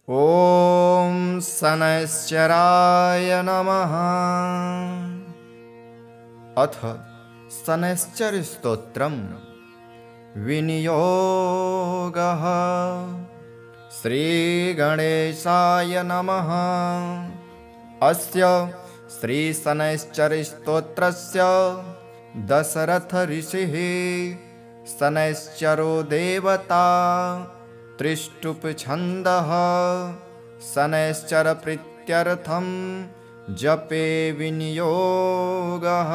ॐ शनैश्चराय नमः। अथ शनैश्चरस्तोत्रम् विनियोगः। श्रीगणेशाय नमः। अस्य श्रीशनैश्चरस्तोत्रस्य दशरथ ऋषिः शनैश्चरो देवता त्रिष्टुप छन्दः शनैश्चर प्रीत्यर्थं जपे विनियोगः।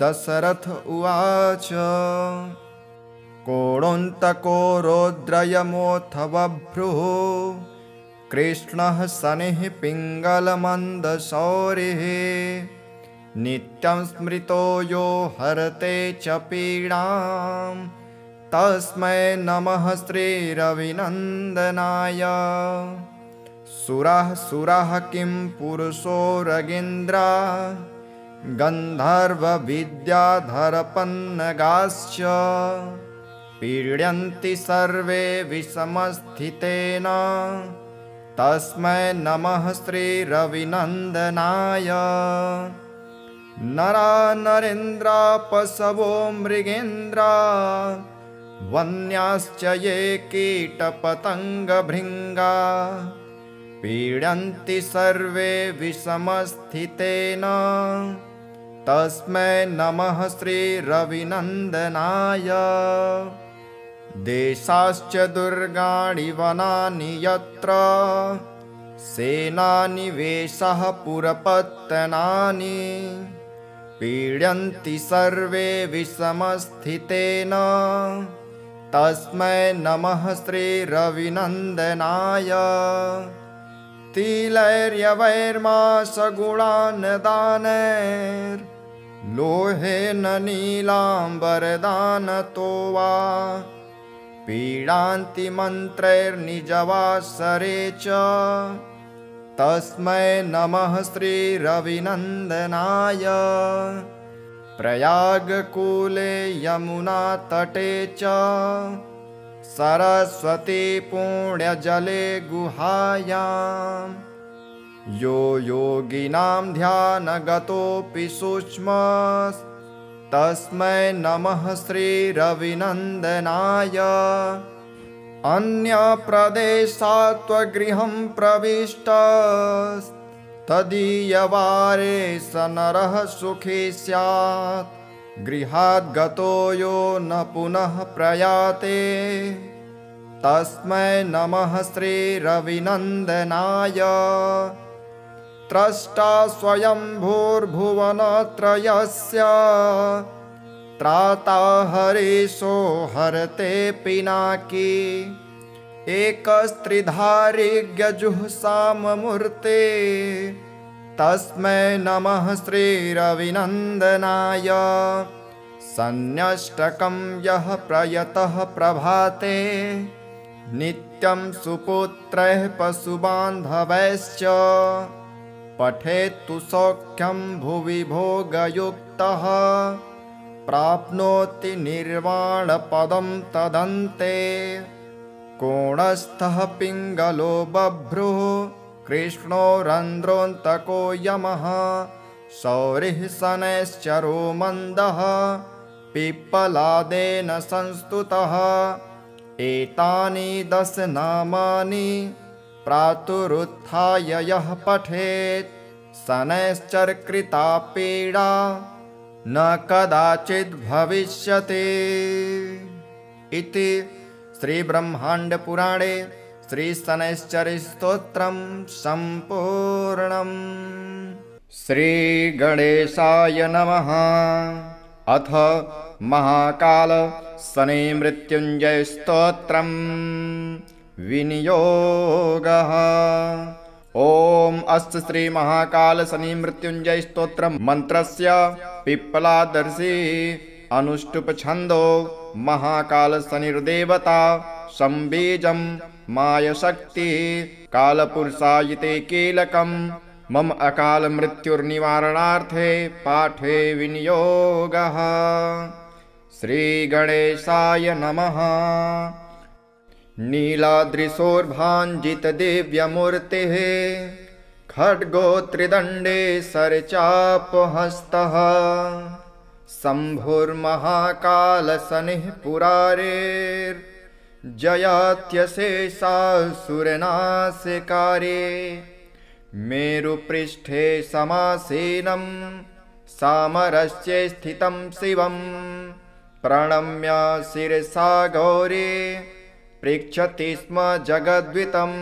दशरथ उवाच कोणोऽन्तको रौद्रयमोऽथ बभ्रुः कृष्णः शनिः पिङ्गलमन्दशौरिः नित्यं स्मृतो यो हरते च पीडां तस्मै नमः श्रीरविनन्दनाय। सुराः किं पुरुषो रगेन्द्रा गन्धर्वविद्याधरपन्नगाश्च पीड्यन्ति सर्वे विषमस्थितेन तस्मै नमः श्रीरविनन्दनाय। नरा नरेन्द्रा पशवो मृगेन्द्रा वन्याश्च ये कीटपतङ्गभृङ्गा पीडन्ति सर्वे विषमस्थितेन तस्मै नमः श्रीरविनन्दनाय। देशाश्च दुर्गाणि वनानि यत्र सेनानिवेशः पुरपत्तनानि पीड्यन्ति सर्वे विषमस्थितेन तस्मै नमः श्रीरविनन्दनाय। तिलैर्यवैर्मासगुणान् दानैर्लोहेन नीलाम्बरदानतो वा पीडान्ति मन्त्रैर्निजवासरे च तस्मै नमः श्रीरविनन्दनाय। प्रयागकूले यमुनातटे च सरस्वती पुण्यजले गुहायां यो योगिनां ध्यानगतोऽपि सूक्ष्मस्तस्मै नमः श्रीरविनन्दनाय। अन्यप्रदेशात् त्वगृहं प्रविष्टस्तदीयवारे स नरः सुखी स्यात् गृहात् गतो यो न पुनः प्रयाते तस्मै नमः श्रीरविनन्दनाय। त्रष्टा स्वयंभूर्भुवनत्रयस्य त्राता हरीशो हरते पिनाकी एकस्त्रिधारिज्ञजुःसाममूर्ते तस्मै नमः श्रीरविनन्दनाय। सन्न्यष्टकं यः प्रयतः प्रभाते नित्यं सुपुत्रैः पशुबान्धवैश्च पठेत्तु सौख्यं भुवि भोगयुक्तः प्राप्नोति निर्वाणपदं तदन्ते। कोणस्थः पिङ्गलो बभ्रुः कृष्णो रन्ध्रोऽन्तको यमः शौरिः शनैश्चरो मन्दः पिप्पलादेन संस्तुतः। एतानि 10 नामानि प्रातरुत्थाय यः पठेत् शनैश्चरकृता पीडा न कदाचित् भविष्यति। इति श्रीब्रह्माण्डपुराणे श्रीशनैश्चरस्तोत्रं सम्पूर्णम्। श्रीगणेशाय नमः। अथ महाकाल शनिमृत्युञ्जयस्तोत्रं विनियोगः। ॐ अस्य श्री महाकाल शनिमृत्युञ्जय स्तोत्रं मंत्रस्य पिप्पलादर्शी अनुष्टुप छन्दो महाकाल शनिर्देवता संबीजं मायशक्ति कालपुरुषायिते कीलकं मम अकाल मृत्युर्निवारणार्थे पाठे विनियोगः। श्री गणेशाय नमः। नीलाद्रिशोर्भाञ्जितदिव्यमूर्तिः खड्गो त्रिदण्डे सरचापहस्तः शम्भुर्महाकालशनिः पुरारेर्जयात्यशेषासुरनाशकारे मेरुपृष्ठे समासीनं सामरस्ये स्थितं शिवं प्रणम्य शिरसा गौरी पृच्छति स्म जगद्वितं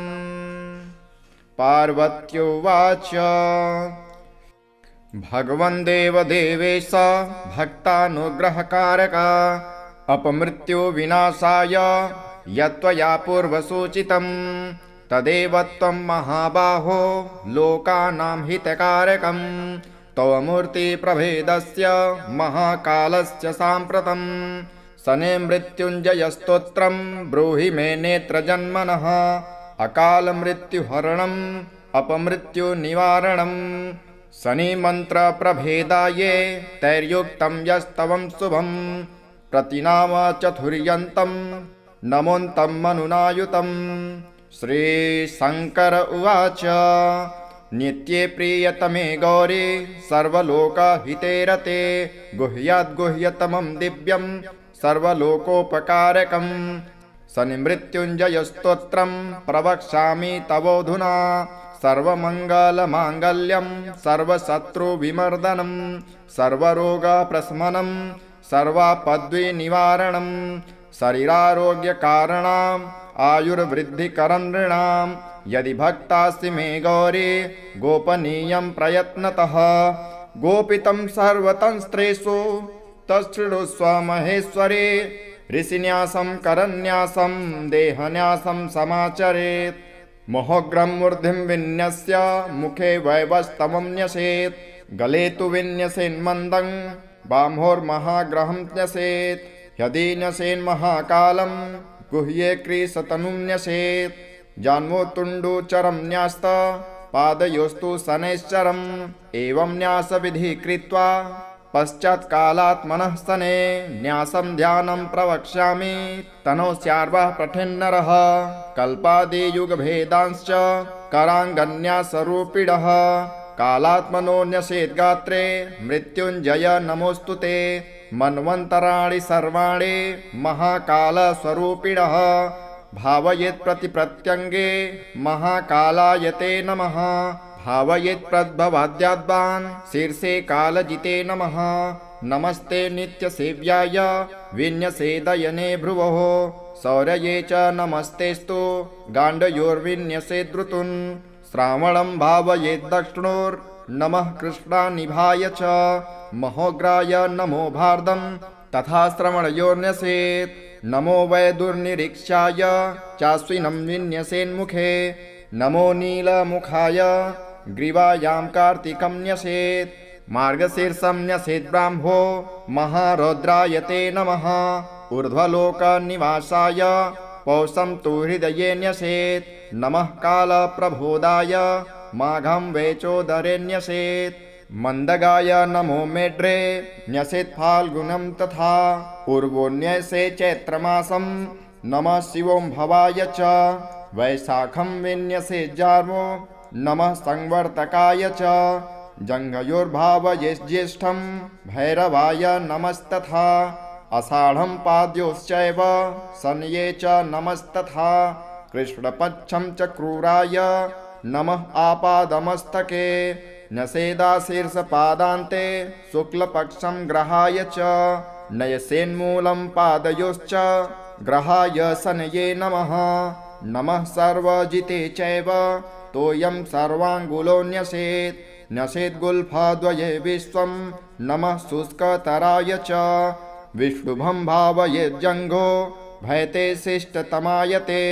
पार्वत्युवाच भगवन् देवदेवेश भक्तानुग्रहकारक अपमृत्युविनाशाय यत्त्वया पूर्वसूचितं तदेव त्वं महाबाहो लोकानां हितकारकं तव मूर्तिप्रभेदस्य महाकालस्य साम्प्रतं शनिमृत्युञ्जयस्तोत्रं ब्रूहि मे नेत्रजन्मनः अकालमृत्युहरणम् अपमृत्युनिवारणं शनिमन्त्रप्रभेदाये तैर्युक्तं यस्तवं शुभं प्रतिनाम चतुर्यन्तं नमोऽन्तं मनुनायुतं श्रीशङ्कर उवाच नित्ये प्रियतमे गौरी सर्वलोकहिते रते गुह्याद्गुह्यतमं दिव्यं सर्वलोकोपकारकं शनिमृत्युञ्जयस्तोत्रं प्रवक्ष्यामि तवोऽधुना सर्वमङ्गलमाङ्गल्यं सर्वशत्रुविमर्दनं सर्वरोगप्रशमनं सर्वापद्विनिवारणं शरीरारोग्यकारणम् आयुर्वृद्धिकरं नृणां यदि भक्तासि मे गौरी गोपनीयं प्रयत्नतः गोपितं सर्वतन्त्रेषु तच्छृणुस्व महेश्वरे ऋषिन्यासं करन्यासं देहन्यासं समाचरेत् मोहग्रं मूर्धिं विन्यस्य मुखे वैवस्तवं न्यसेत् गले तु विन्यसेन्मन्दं बाह्वोर्महाग्रहं न्यसेत् यदि न्यसेन्महाकालं गुह्ये क्रीशतनुं न्यसेत् जान्मोतुण्डुचरं न्यास्त पादयोस्तु शनैश्चरम् एवं न्यासविधि कृत्वा पश्चात्कालात् शने न्यासं ध्यानं प्रवक्ष्यामि तनोस्यार्वः पठेन्नरः कल्पादियुगभेदांश्च कराङ्गन्यासरूपिणः कालात्मनो न्यसेद्गात्रे मृत्युञ्जय नमोऽस्तु ते मन्वन्तराणि सर्वाणि महाकालस्वरूपिणः भावयेत् प्रतिप्रत्यङ्गे महाकालाय ते नमः भावयेत् प्रद्भवाद्याद्वान् शीर्षे कालजिते नमः नमस्ते नित्यसेव्याय विन्यसेदयने भ्रुवोः शौर्ये च नमस्तेस्तु गाण्डयोर्विन्यसेद्रुतुन् श्रावणं भावयेत् दक्षिणोर्नमः कृष्णानिभाय च महोग्राय नमो भारदं तथा श्रवणयोर्न्यसेत् नमो वैदुर्निरीक्षाय चाश्विनं विन्यसेन्मुखे नमो नीलमुखाय ग्रीवायां कार्तिकं न्यसेत् मार्गशीर्षं न्यसेत् ब्राह्मो महारौद्राय ते नमः ऊर्ध्वलोकनिवासाय पौषं तु हृदये न्यसेत् नमः कालप्रबोधाय माघं वेचोदरे न्यसेत् मन्दगाय नमो मेढ्रे न्यसेत् फाल्गुनं तथा पूर्वोऽन्यसे चैत्रमासं नमः शिवों भवाय च वैशाखं विन्यसेत् जार्वो नमः संवर्तकाय च जङ्घयोर्भावये ज्येष्ठं भैरवाय नमस्तथा आषाढं पाद्योश्चैव शनये च नमस्तथा कृष्णपक्षं च क्रूराय नमः आपादमस्तके न्यसेदाशीर्षपादान्ते शुक्लपक्षं ग्रहाय च नयसेन्मूलं पादयोश्च ग्रहाय शनये नमः नमः सर्वजिते चैव तोयं सर्वाङ्गुलो न्यसेत् न्यसेद्गुल्फद्वये विश्वं नमः शुष्कतराय च विष्णुभं भावयेज्जङ्घो भयते शिष्टतमायते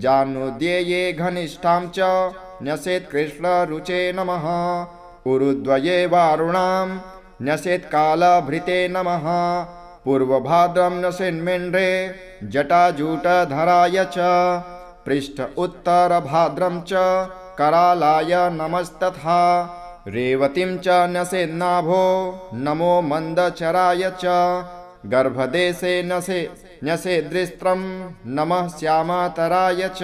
जानुद्येये घनिष्ठां च न्यसेत् कृष्णरुचे नमः उरुद्वये वारुणां न्यसेत् कालभृते नमः पूर्वभाद्रं न्यसेन्मेण्ड्रे जटाजूटधराय च पृष्ठ उत्तरभाद्रं च करालाय नमस्तथा रेवतीं च न्यसेन्नाभो नमो मन्दचराय च गर्भदेशे न्यसेद्रिस्त्रं नमः श्यामातराय च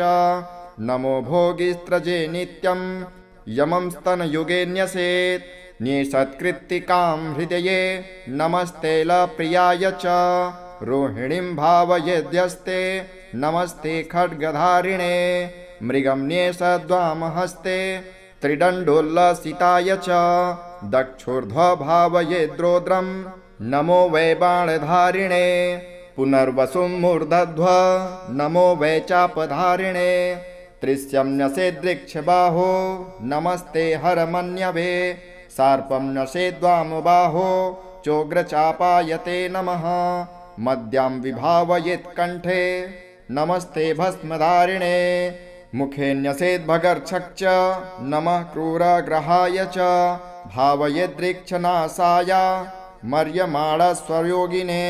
नमो भोगिस्त्रजे नित्यं यमं स्तनयुगे न्यसेत् न्येषत्कृत्तिकां हृदये नमस्तेलप्रियाय च रोहिणीं भावयेद्यस्ते नमस्ते खड्गधारिणे मृगं न्येषद्वामहस्ते त्रिदण्डोल्लसिताय च दक्षोर्ध्वभावयेद्रोद्रं नमो वै बाणधारिणे पुनर्वसुं मूर्धध्व नमो वै चापधारिणे त्रिस्यं न्यसेद्रिक्षबाहो नमस्ते हरमन्यवे सार्पं न्यसेद्वामबाहो चोग्रचापायते नमः मद्यां विभावयेत्कण्ठे नमस्ते भस्मधारिणे मुखे न्यसेद्भगर्क्षक् च नमः क्रूरग्रहाय च भावयेद्रिक्षनासाय मर्यमाणस्वयोगिने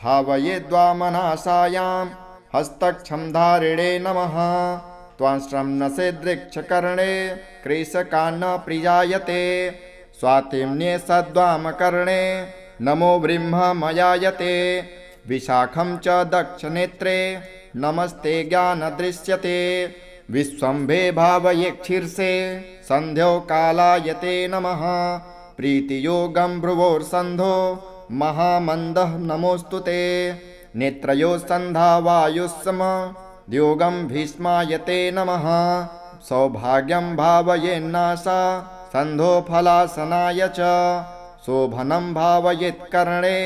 भावयेद्वामनासायां हस्तक्षमधारिणे नमः त्वांश्रं नसेद्रिक्षकर्णे क्रेशकान्न प्रियायते स्वातिम्ने सद्वामकर्णे नमो ब्रह्ममयायते विशाखं च दक्षनेत्रे नमस्ते ज्ञानदृश्यते विश्वम्भे भावयेक्षीर्षे सन्ध्यो कालायते नमः प्रीतियोगं भ्रुवोर्सन्धो महामन्दः नमोऽस्तु ते नेत्रयो सन्धा वायुस्सम योगं भीष्मायते नमः सौभाग्यं भावयेन्नासा सन्धो फलासनाय च शोभनं भावयेत्कर्णे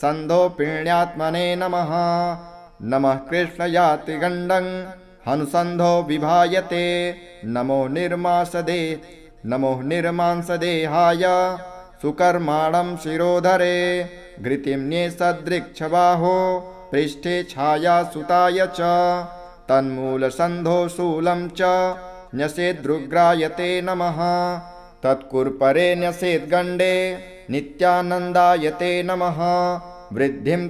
सन्धो पीण्यात्मने नमः नमः कृष्णयातिगण्डं हनुसन्धो विभायते नमो निर्मांसदेहाय सुकर्माणं शिरोधरे घृतिं न्येषद्रिक्षबाहो पृष्ठे छायासुताय च तन्मूलसन्धो शूलं च न्यसेद्रुग्रायते नमः तत्कुर्परे न्यसेद्गण्डे नित्यानन्दायते नमः वृद्धिं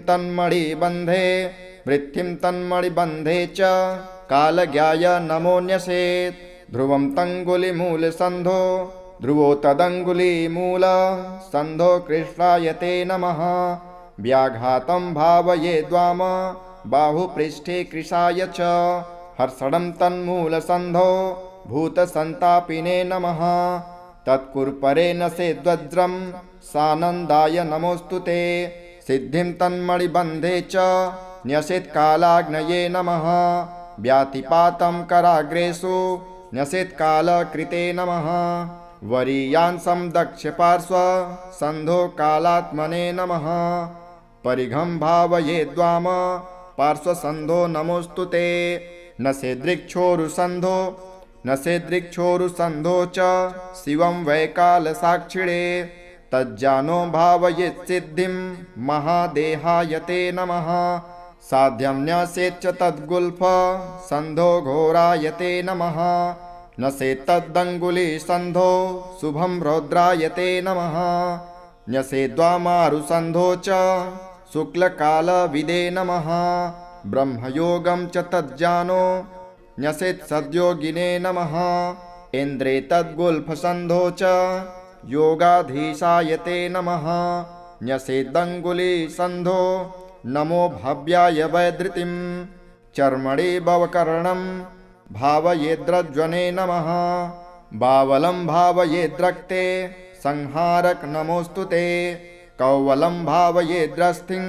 तन्मणिबन्धे च कालज्ञाय नमो न्यसेत् ध्रुवं तङ्गुलिमूलसन्धो ध्रुवो तदङ्गुलिमूलसन्धो कृष्णायते नमः व्याघातं भावयेद्वाम बाहुपृष्ठे कृशाय च हर्षणं तन्मूलसन्धो भूतसन्तापिने नमः तत्कुर्परे नसेद्वज्रं सानन्दाय नमोऽस्तु ते सिद्धिं तन्मणिबन्धे च न्यसेत्कालाग्नये नमः व्यातिपातं कराग्रेषु न्यसेत्कालकृते नमः वरीयांसं दक्षपार्श्व सन्धो कालात्मने नमः परिघं भावयेद्वाम पार्श्वसन्धो नमोऽस्तु ते नसेद्रिक्षोरुसन्धो च शिवं वैकालसाक्षिणे तज्जानो भावयेत्सिद्धिं महादेहायते नमः साध्यं न्यसेच्च तद्गुल्फ सन्धो घोरायते नमः नसेत्तदङ्गुलीसन्धो शुभं रौद्रायते नमः न्यसेद्वामारुसन्धो च शुक्लकालविदे नमः ब्रह्मयोगं च तज्जानो न्यसेत्सद्योगिने नमः इन्द्रे तद्गुल्फसन्धो च योगाधीशायते नमः न्यसेदङ्गुलीसन्धो नमो भव्याय वैधृतिं चर्मणि भवकर्णं भावयेद्रज्वने नमः बावलं भावयेद्रक्ते संहारक नमोऽस्तु ते कौवलं भावयेद्रस्थिं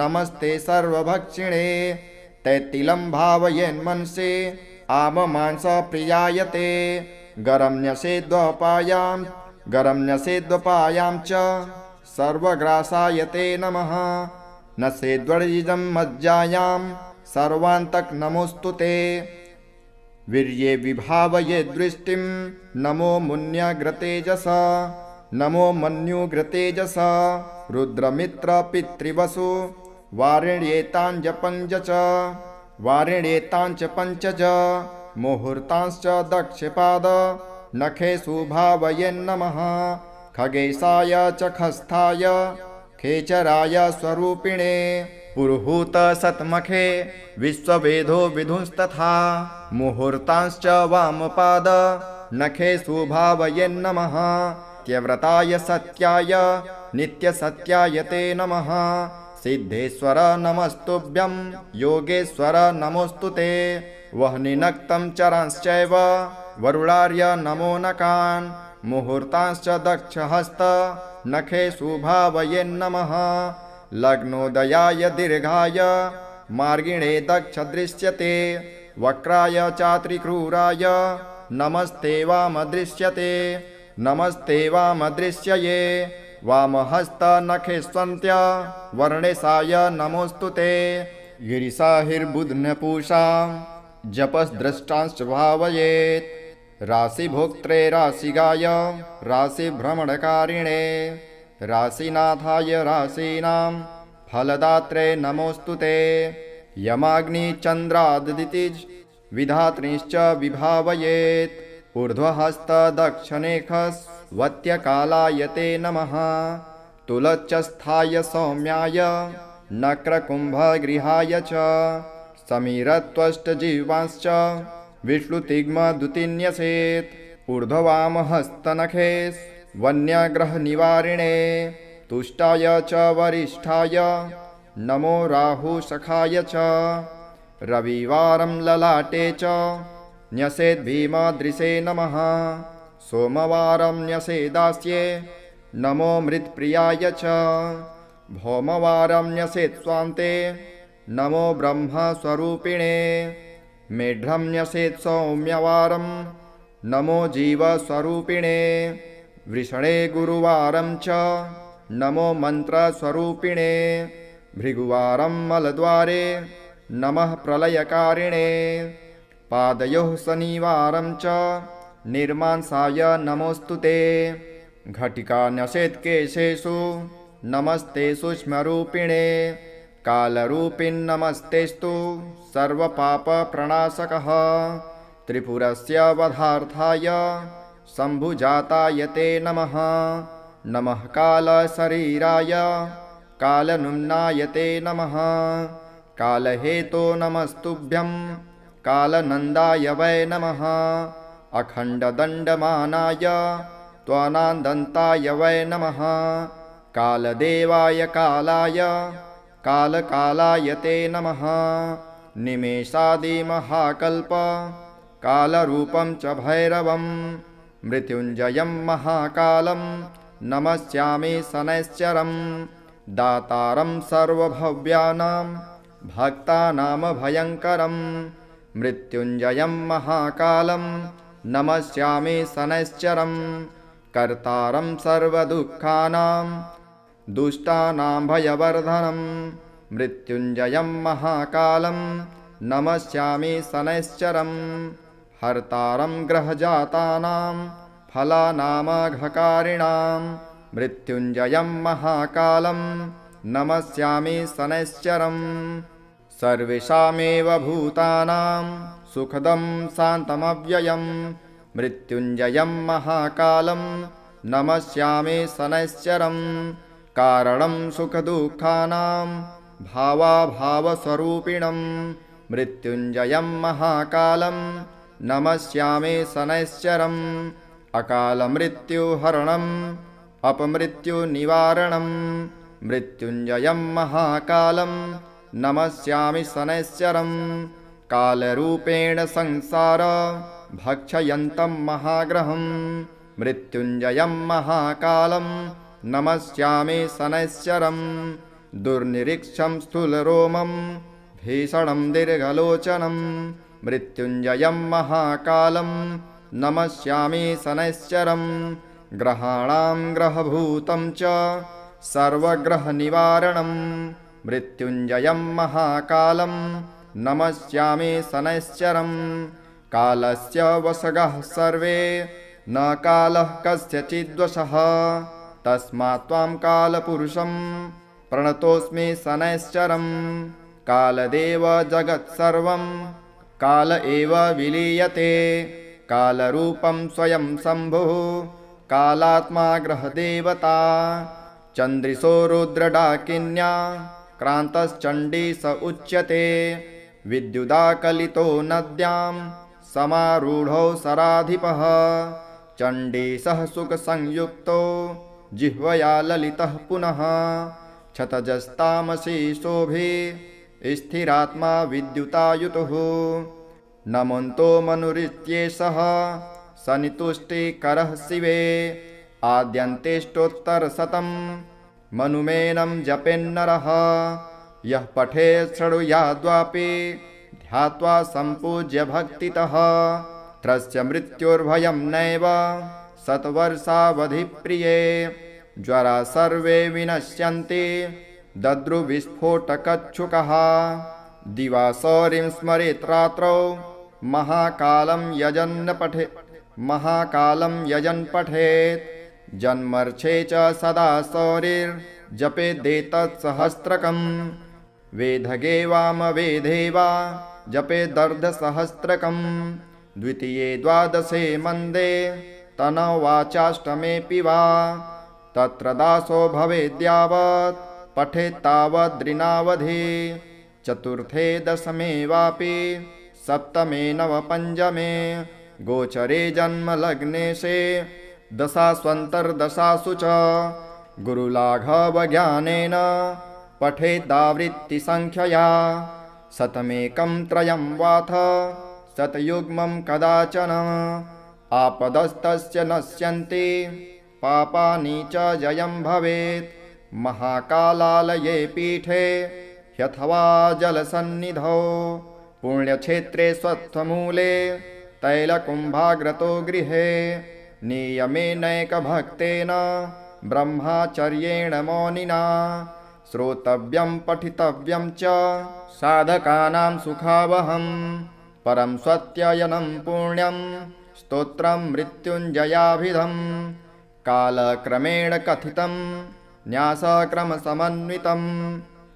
नमस्ते सर्वभक्षिणे तैतिलं भावयेन्मनसे आममांसप्रियायते गरं न्यसेद्वपायां च सर्वग्रासायते नमः नसेद्वर्जितं मज्जायां सर्वान्तक नमोऽस्तु ते वीर्ये विभावयेद्दृष्टिं नमो मुन्यग्रतेजस नमो मन्युग्रतेजस रुद्रमित्रपितृवसु वारिण्येताञ्च पञ्चज मुहूर्तांश्च दक्षपाद नखेषु भावयेन्नमः खगेशाय च खस्थाय खेचराय स्वरूपिणे पुरुहूत सत्मखे विश्ववेदो विधुंस्तथा मुहूर्तांश्च वामपाद नखेषु भावयेन्नमः त्यव्रताय सत्याय नित्यसत्याय ते नमः सिद्धेश्वर नमस्तुभ्यं योगेश्वर नमोऽस्तु ते वह्निनक्तं चरांश्चैव वरुणार्य नमो नकान् मुहूर्तांश्च दक्षहस्त नखे शुभावये नमः लग्नोदयाय दीर्घाय मार्गिणे दक्ष दृश्यते वक्राय चात्रिक्रूराय नमस्ते वामदृश्यते नमस्ते वामदृश्यये वामहस्त नखेष्वन्त्य वर्णेशाय नमोऽस्तु ते गिरिशाहिर्बुध्नपूषा जपस्द्रष्टांश्च भावयेत् राशिभोक्त्रे राशिगाय राशिभ्रमणकारिणे राशिनाथाय राशीनां फलदात्रे नमोऽस्तु ते यमाग्निचन्द्रादितिज विधात्रीश्च विभावयेत् ऊर्ध्वहस्तदक्षनेखस्वत्यकालाय ते नमः तुलच्चस्थाय सौम्याय नक्रकुम्भगृहाय च समीरत्वष्टजीवांश्च विष्णुतिग्मदुतिन्यसेत् ऊर्ध्ववामहस्तनखे वन्यग्रहनिवारिणे तुष्टाय च वरिष्ठाय नमो राहुसखाय च रविवारं ललाटे च न्यसेद्भीमदृशे नमः सोमवारं न्यसेदास्ये नमो मृत्प्रियाय च भौमवारं न्यसेत्स्वान्ते नमो ब्रह्मस्वरूपिणे मेढ्रं न्यसेत् सौम्यवारं नमो जीवस्वरूपिणे वृषणे गुरुवारं च नमो मन्त्रस्वरूपिणे भृगुवारं मलद्वारे नमः प्रलयकारिणे पादयोः शनिवारं च निर्मांसाय नमोऽस्तु ते घटिका न्यसेत् केशेषु नमस्ते सूक्ष्मरूपिणे कालरूपिन्नमस्तेस्तु सर्वपापप्रणाशकः त्रिपुरस्य वधार्थाय शम्भुजाताय ते नमः नमः कालशरीराय कालनुम्नाय ते नमः कालहेतो नमस्तुभ्यं कालनन्दाय वै नमः अखण्डदण्डमानाय त्वनान्दन्ताय वै नमः कालदेवाय कालाय कालकालाय ते नमः निमेषादिमहाकल्प कालरूपं च भैरवं मृत्युञ्जयं महाकालं नमस्यामि शनैश्चरं दातारं सर्वभव्यानां भक्तानां भयङ्करं मृत्युञ्जयं महाकालं नमस्यामि शनैश्चरं कर्तारं सर्वदुःखानां दुष्टानां भयवर्धनं मृत्युञ्जयं महाकालं नमस्यामि शनैश्चरं हर्तारं ग्रहजातानां फलानामघकारिणां मृत्युञ्जयं महाकालं नमस्यामि शनैश्चरं सर्वेषामेव भूतानां सुखदं शान्तमव्ययं मृत्युञ्जयं महाकालं नमस्यामि शनैश्चरं कारणं सुखदुःखानां भावाभावस्वरूपिणं मृत्युञ्जयं महाकालं नमस्यामि शनैश्चरं अकालमृत्युहरणम् अपमृत्युनिवारणं मृत्युञ्जयं महाकालं नमस्यामि शनैश्चरं कालरूपेण संसार भक्षयन्तं महाग्रहं मृत्युञ्जयं महाकालं नमस्यामि शनैश्चरं दुर्निरीक्षं स्थूलरोमं भीषणं दीर्घलोचनं मृत्युञ्जयं महाकालं नमस्यामि शनैश्चरं ग्रहाणां ग्रहभूतं च सर्वग्रहनिवारणं मृत्युञ्जयं महाकालं नमस्यामि शनैश्चरं कालस्य वशगः सर्वे न कालः कस्यचिद्वशः तस्मात् त्वां कालपुरुषं प्रणतोऽस्मि शनैश्चरं कालदेव जगत्सर्वं काल एव विलीयते कालरूपं स्वयं शम्भुः कालात्मा ग्रहदेवता चन्द्रिशो रुद्रडाकिन्या क्रान्तश्चण्डी स उच्यते विद्युदाकलितो नद्यां समारूढो सराधिपः चण्डीसः सुखसंयुक्तो जिह्वया ललितः पुनः क्षतजस्तामसि शोभे स्थिरात्मा विद्युतायुतुः नमन्तो मनुरित्येषः सनितुष्टिकरः शिवे आद्यन्तेष्टोत्तरशतं मनुमेनं जपेन्नरः यः पठेत् शृणुयाद्वापि ध्यात्वा सम्पूज्य भक्तितः त्रस्य मृत्युर्भयं नैव शतवर्षावधिप्रिये ज्वरा सर्वे विनश्यन्ति दद्रुविस्फोटकच्छुकः दिवा सौरिं स्मरेत् रात्रौ महाकालं यजन् पठेत् जन्मर्षे च सदा सौरिर्जपेदेतत् सहस्रकम् वेदगे वामवेदे वा जपेदर्धसहस्रकम् द्वितीये द्वादशे मन्दे तनवाचाष्टमेऽपि वा तत्र दासो भवेद्यावत् पठेत्तावद्रिनावधि चतुर्थे दशमे वापि सप्तमे नवपञ्चमे गोचरे जन्मलग्नेशे दशास्वन्तर्दशासु च गुरुलाघवज्ञानेन पठेदावृत्तिसङ्ख्यया शतमेकं त्रयं वाथ शतयुग्मं कदाचन आपदस्तस्य नश्यन्ति पापानि च जयं भवेत् महाकालालये पीठे ह्यथवा जलसन्निधौ पुण्यक्षेत्रे स्वस्थमूले तैलकुम्भाग्रतो गृहे नियमेनैकभक्तेन ब्रह्मचर्येण मौनिना श्रोतव्यं पठितव्यं च साधकानां सुखावहम् परं स्वत्ययनं पुण्यं स्तोत्रं मृत्युञ्जयाभिधम् कालक्रमेण कथितं न्यासक्रमसमन्वितं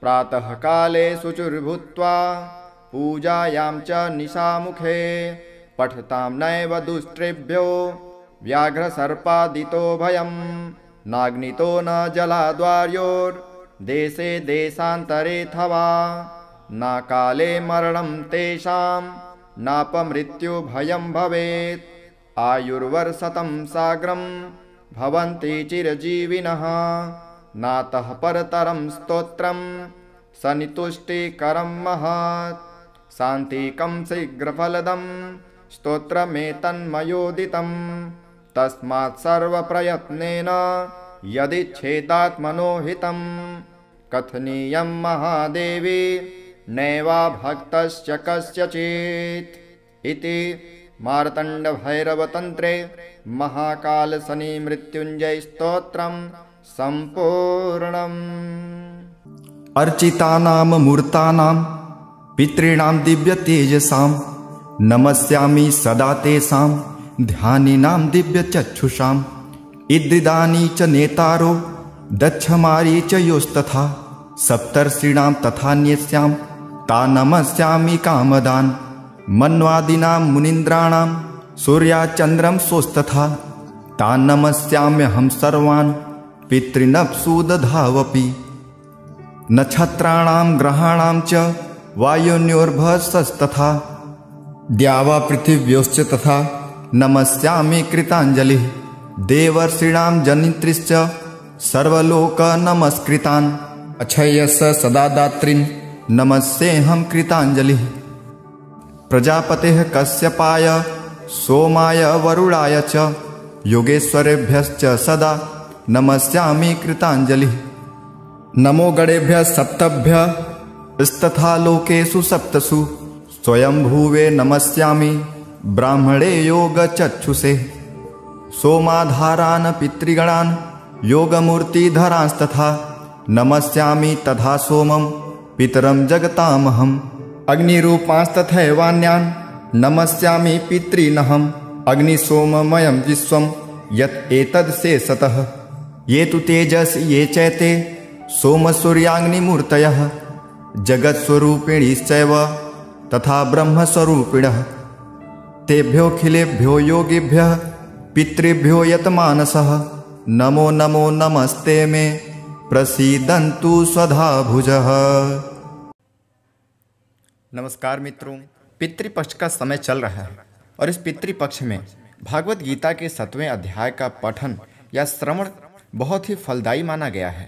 प्रातः काले शुचिर्भूत्वा पूजायां च निशामुखे पठतां नैव दुष्टृभ्यो व्याघ्रसर्पादितो भयं नाग्नितो न जलाद्वार्योर्देशे देशान्तरेऽथवा न काले मरणं तेषां नापमृत्युभयं भवेत् आयुर्वर्षतं साग्रं भवन्ति चिरजीविनः नातः परतरं स्तोत्रं सनितुष्टिकरं महत् शान्तिकं शीघ्रफलदं स्तोत्रमेतन्मयोदितं तस्मात् सर्वप्रयत्नेन यदिच्छेदात्मनो हितं कथनीयं महादेवी नैवा भक्तस्य कस्यचित् इति मार्तण्डभैरवतन्त्रे महाकालशनि मृत्युञ्जय स्तोत्रं सम्पूर्णम्। अर्चितानां मूर्तानां पितॄणां दिव्यतेजसां नमस्यामि सदा तेषां ध्यानिनां दिव्यचक्षुषां इद्रिदानि च नेतारो दक्षमारी च योस्तथा सप्तर्षीणां तथान्यस्यां ता नमस्यामि कामदान् मन्वादीनां मुनीन्द्राणां सूर्याचन्द्रं सोस्तथा ता नमस्याम्यहं सर्वान् पितॄनप्सुदधावपि नक्षत्राणां ग्रहाणां च वायुन्योर्भसस्तथा द्यावा पृथिव्योश्च तथा नमस्यामि कृताञ्जलिः देवर्षीणां जनित्रीश्च सर्वलोकनमस्कृतान् अक्षयस्य सदा दात्रीन् नमस्येऽहं कृताञ्जलिः प्रजापतेः कश्यपाय सोमाय वरुणाय च योगेश्वरेभ्यश्च सदा नमस्यामि कृताञ्जलिः नमो गणेभ्यः सप्तभ्यः स्तथा लोकेषु सप्तसु स्वयंभुवे नमस्यामि ब्राह्मणे योगचक्षुषे सोमाधारान् पितृगणान् योगमूर्तिधरांस्तथा नमस्यामि तथा सोमं पितरं जगतामहम् अग्निरूपांस्तथैवान्यान् नमस्यामि पितॄनहम् अग्निसोममयं विश्वं यत् एतद् शेषतः ये तु तेजस् ये चैते सोमसूर्याग्निमूर्तयः जगत्स्वरूपिणीश्चैव तथा ब्रह्मस्वरूपिणः तेभ्योऽखिलेभ्यो योगिभ्यः पितृभ्यो यतमानसः नमो नमो नमस्ते मे प्रसीदन्तु स्वधा भुजः। नमस्कार मित्रों, पितृपक्ष का समय चल रहा है और इस पितृपक्ष में भागवत गीता के 7वें अध्याय का पठन या श्रवण बहुत ही फलदायी माना गया है।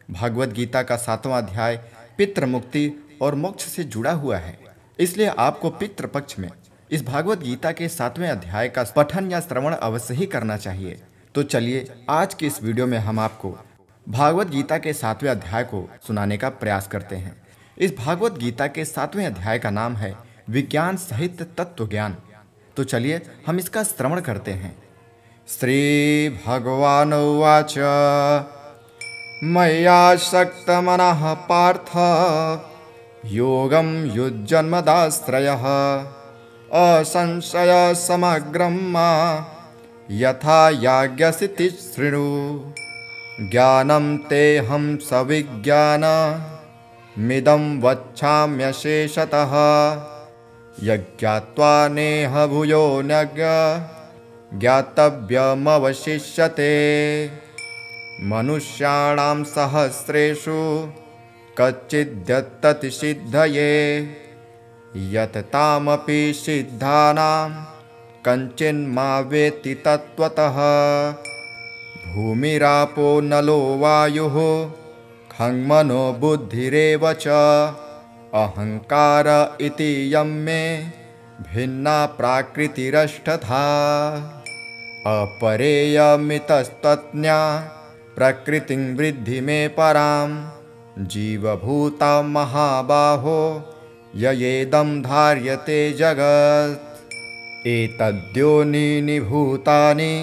भागवत गीता का 7वां अध्याय पितृ मुक्ति और मोक्ष से जुड़ा हुआ है, इसलिए आपको पितृपक्ष में इस भागवत गीता के 7वें अध्याय का पठन या श्रवण अवश्य ही करना चाहिए। तो चलिए आज की इस वीडियो में हम आपको भागवत गीता के 7वें अध्याय को सुनाने का प्रयास करते हैं। इस भागवत गीता के 7वें अध्याय का नाम है विज्ञान सहित तत्व ज्ञान। तो चलिए हम इसका श्रवण करते हैं। श्री भगवान उवाच मय्यासक्तमनः पार्थ योगं युज्यन्मदाश्रयः असंशय समग्रं मा यथा याज्ञसिति शृणु ज्ञानं तेऽहं सविज्ञानमिदं वच्चाम्यशेषतः यज्ञात्वा नेह भूयो न्यज्ञ ज्ञातव्यमवशिष्यते मनुष्याणां सहस्रेषु कच्चिद्यत्तति सिद्धये यततामपि सिद्धानां कञ्चिन्मा वेत्ति तत्त्वतः भूमिरापो नलो वायुः खङ्मनो बुद्धिरेव च अहङ्कार इति यं मे भिन्ना प्राकृतिरष्टधा अपरेयमितस्तज्ञा प्रकृतिं वृद्धि मे परां जीवभूता महाबाहो ययेदं धार्यते जगत् एतद्योनीनि भूतानि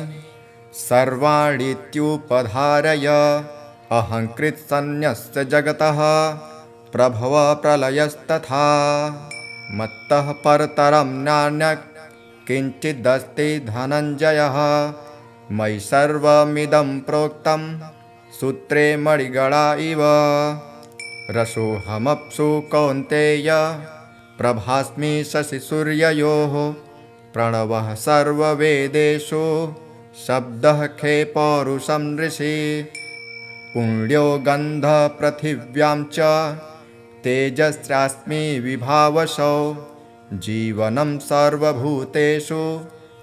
सर्वाणीत्युपधारय अहङ्कृत्सन्न्यस्य जगतः प्रभव प्रलयस्तथा मत्तः परतरं नान्यत् किञ्चिदस्ति धनञ्जयः मयि सर्वमिदं प्रोक्तं सूत्रे मणिगणा इव रसोऽहमप्सु कौन्तेय प्रभास्मि शशिसूर्ययोः प्रणवः सर्ववेदेषु शब्दः खे पौरुषं ऋषि पुण्यो गन्धः पृथिव्यां च तेजस्यास्मि विभावसौ जीवनं सर्वभूतेषु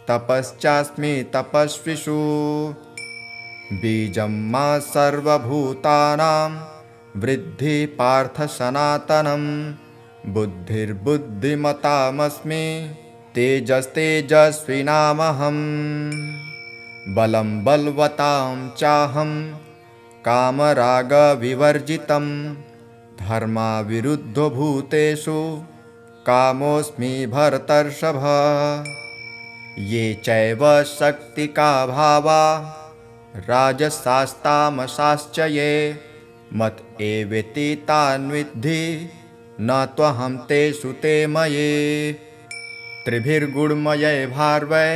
तपश्चास्मि तपस्विषु बीजं मा सर्वभूतानां वृद्धि पार्थ सनातनं बुद्धिर्बुद्धिमतामस्मि तेजस्तेजस्विनामहम् बलं बलवतां चाहं कामरागविवर्जितं धर्माविरुद्धो भूतेषु कामोऽस्मि भरतर्षभ ये चैव शक्तिका भावा राजसास्तामसाश्च ये मत एवेति तान् विद्धि न त्वहं तेषु ते मये त्रिभिर्गुणमये भार्वै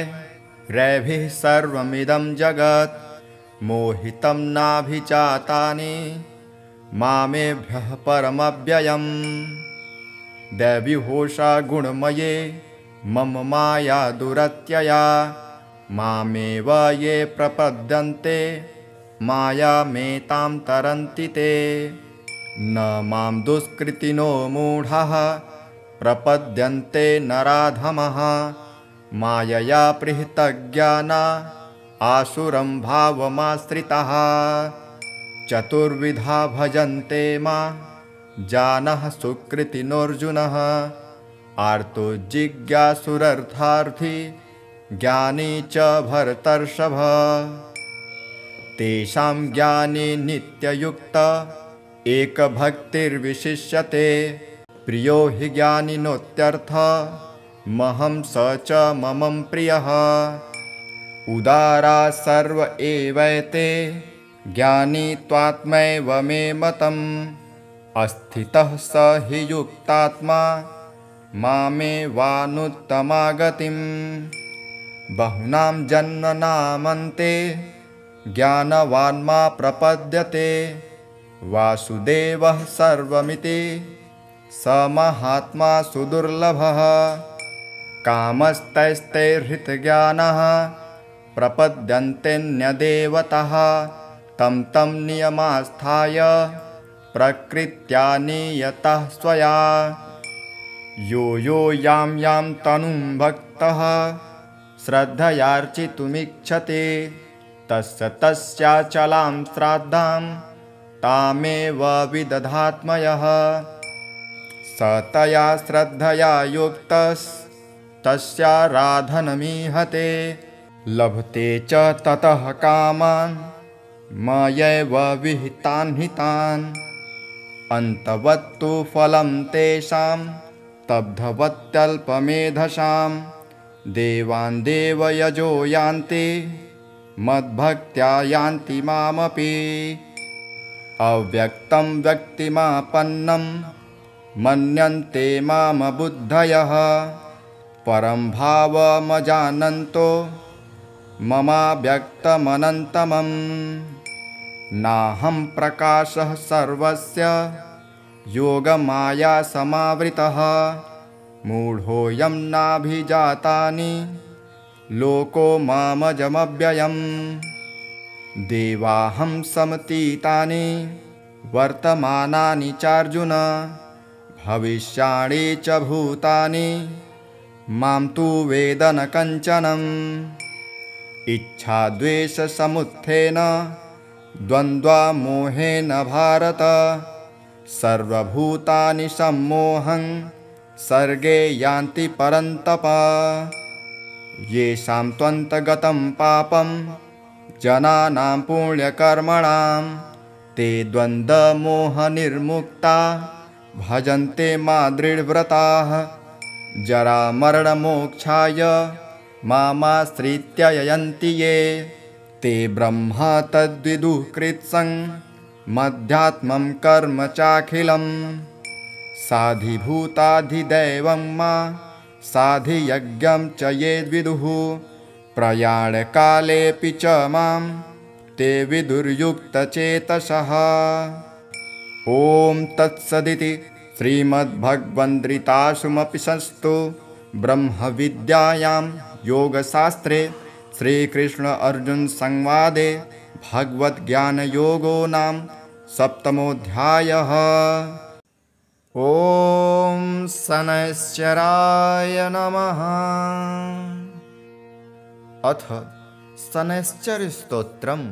रैभिः सर्वमिदं जगत् मोहितं नाभिजातानि मामेभ्यः परमव्ययम् दैवीहोषा गुणमये मम माया दुरत्यया मामेव ये प्रपद्यन्ते मायामेतां तरन्ति ते न मां दुष्कृतिनो मूढाः प्रपद्यन्ते नराधमः मायया पृहतज्ञाना आसुरं भावमाश्रिताः चतुर्विधा भजन्ते मां जानः सुकृतिनोऽर्जुनः आर्तो जिज्ञासुरर्थार्थी ज्ञानी च भरतर्षभ तेषां ज्ञानी नित्ययुक्त एकभक्तिर्विशिष्यते प्रियो हि ज्ञानिनोत्यर्थः महं स च मम प्रियः उदारा सर्व एवैते ज्ञानी त्वात्मैव मे मतम् अस्थितः स हि युक्तात्मा मामेवानुत्तमा गतिम् बहुनां जन्मनामन्ते ज्ञानवान् मा प्रपद्यते वासुदेवः सर्वमिति स महात्मा सुदुर्लभः कामस्तैस्तैर्हृतज्ञानः प्रपद्यन्तेऽन्यदेवतः तं तं नियमास्थाय प्रकृत्या नियतः स्वया यो यो यां यां तनुं भक्तः श्रद्धयार्चितुमिच्छति तस्य तस्याचलां श्राद्धां तामेव विदधात्मयः स तया श्रद्धया युक्तस्तस्याराधनमीहते लभते च ततः कामान् मयैव विहितान् हितान् अन्तवत्तु फलं तेषां तब्धवत्यल्पमेधसां देवान् देवयजो यान्ति मद्भक्त्या यान्ति मामपि अव्यक्तं व्यक्तिमापन्नं मन्यन्ते मामबुद्धयः परं भावमजानन्तो ममाव्यक्तमनन्तमं नाहं प्रकाशः सर्वस्य योगमाया समावृतः मूढोऽयं नाभिजातानि लोको मामजमव्ययम् देवाहं समतीतानि वर्तमानानि चार्जुन भविष्याणि च भूतानि मां तु वेद न कञ्चनम् इच्छाद्वेषसमुत्थेन द्वन्द्वमोहेन भारत सर्वभूतानि सम्मोहं सर्गे यान्ति परन्तप येषां त्वन्तगतं पापं जनानां पुण्यकर्मणां ते द्वन्द्वमोहनिर्मुक्ता भजन्ते मां दृढव्रताः जरामरणमोक्षाय मामाश्रित्य यन्ति ये ते ब्रह्म तद्विदुः कृत्स्नं मध्यात्मं कर्म चाखिलं साधिभूताधिदैवं मा साधियज्ञं च ये विदुः प्रयाणकालेऽपि च मां ते विदुर्युक्तचेतसः ॐ तत्सदिति श्रीमद्भगवद्गीतासूपनिषत्सु ब्रह्मविद्यायां योगशास्त्रे श्रीकृष्ण अर्जुन संवादे भगवद्ज्ञानयोगो नाम सप्तमोऽध्यायः। ॐ शनैश्चराय नमः। अथ शनैश्चरस्तोत्रम्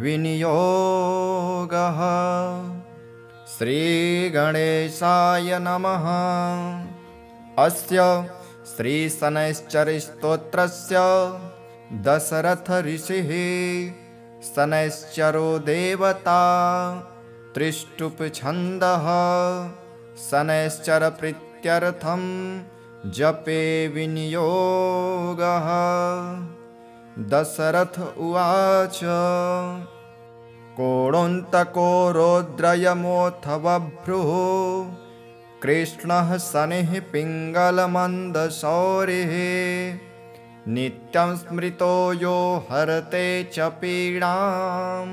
विनियोगः। श्रीगणेशाय नमः। अस्य श्रीशनैश्चरस्तोत्रस्य दशरथ ऋषिः शनैश्चरो देवता त्रिष्टुप् शनैश्चर प्रीत्यर्थं जपे विनियोगः। दशरथ उवाच कोणोऽन्तको रौद्रयमोऽथ बभ्रुः कृष्णः शनिः पिङ्गलमन्दशौरिः नित्यं स्मृतो यो हरते च पीडां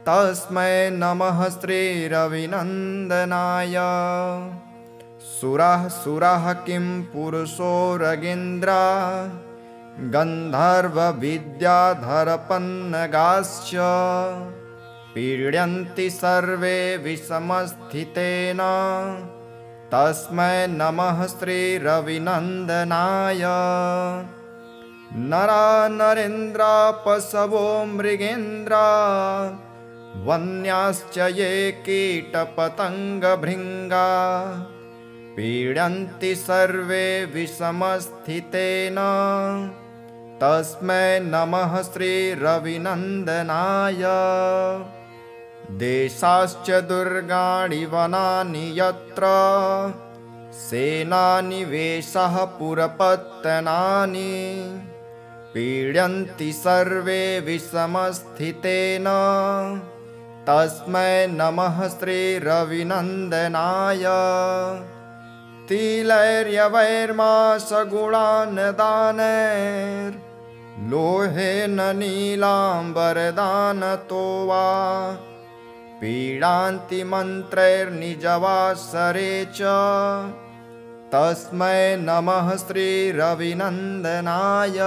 तस्मै नमः श्रीरविनन्दनाय। सुरः किं पुरुषो रगेन्द्रा गन्धर्वविद्याधरपन्नगाश्च पीड्यन्ति सर्वे विषमस्थितेन तस्मै नमः श्रीरविनन्दनाय। नरा नरेन्द्रा पशवो मृगेन्द्रा वन्याश्च ये कीटपतङ्गभृङ्गा पीड्यन्ति सर्वे विषमस्थितेन तस्मै नमः श्रीरविनन्दनाय। देशाश्च दुर्गाणि वनानि यत्र सेनानिवेशः पुरपत्तनानि पीड्यन्ति सर्वे विषमस्थितेन तस्मै नमः श्रीरविनन्दनाय। तिलैर्यवैर्मासगुणान् दानैर्लोहेन नीलाम्बरदानतो वा पीडान्ति मन्त्रैर्निजवासरे च तस्मै नमः श्रीरविनन्दनाय।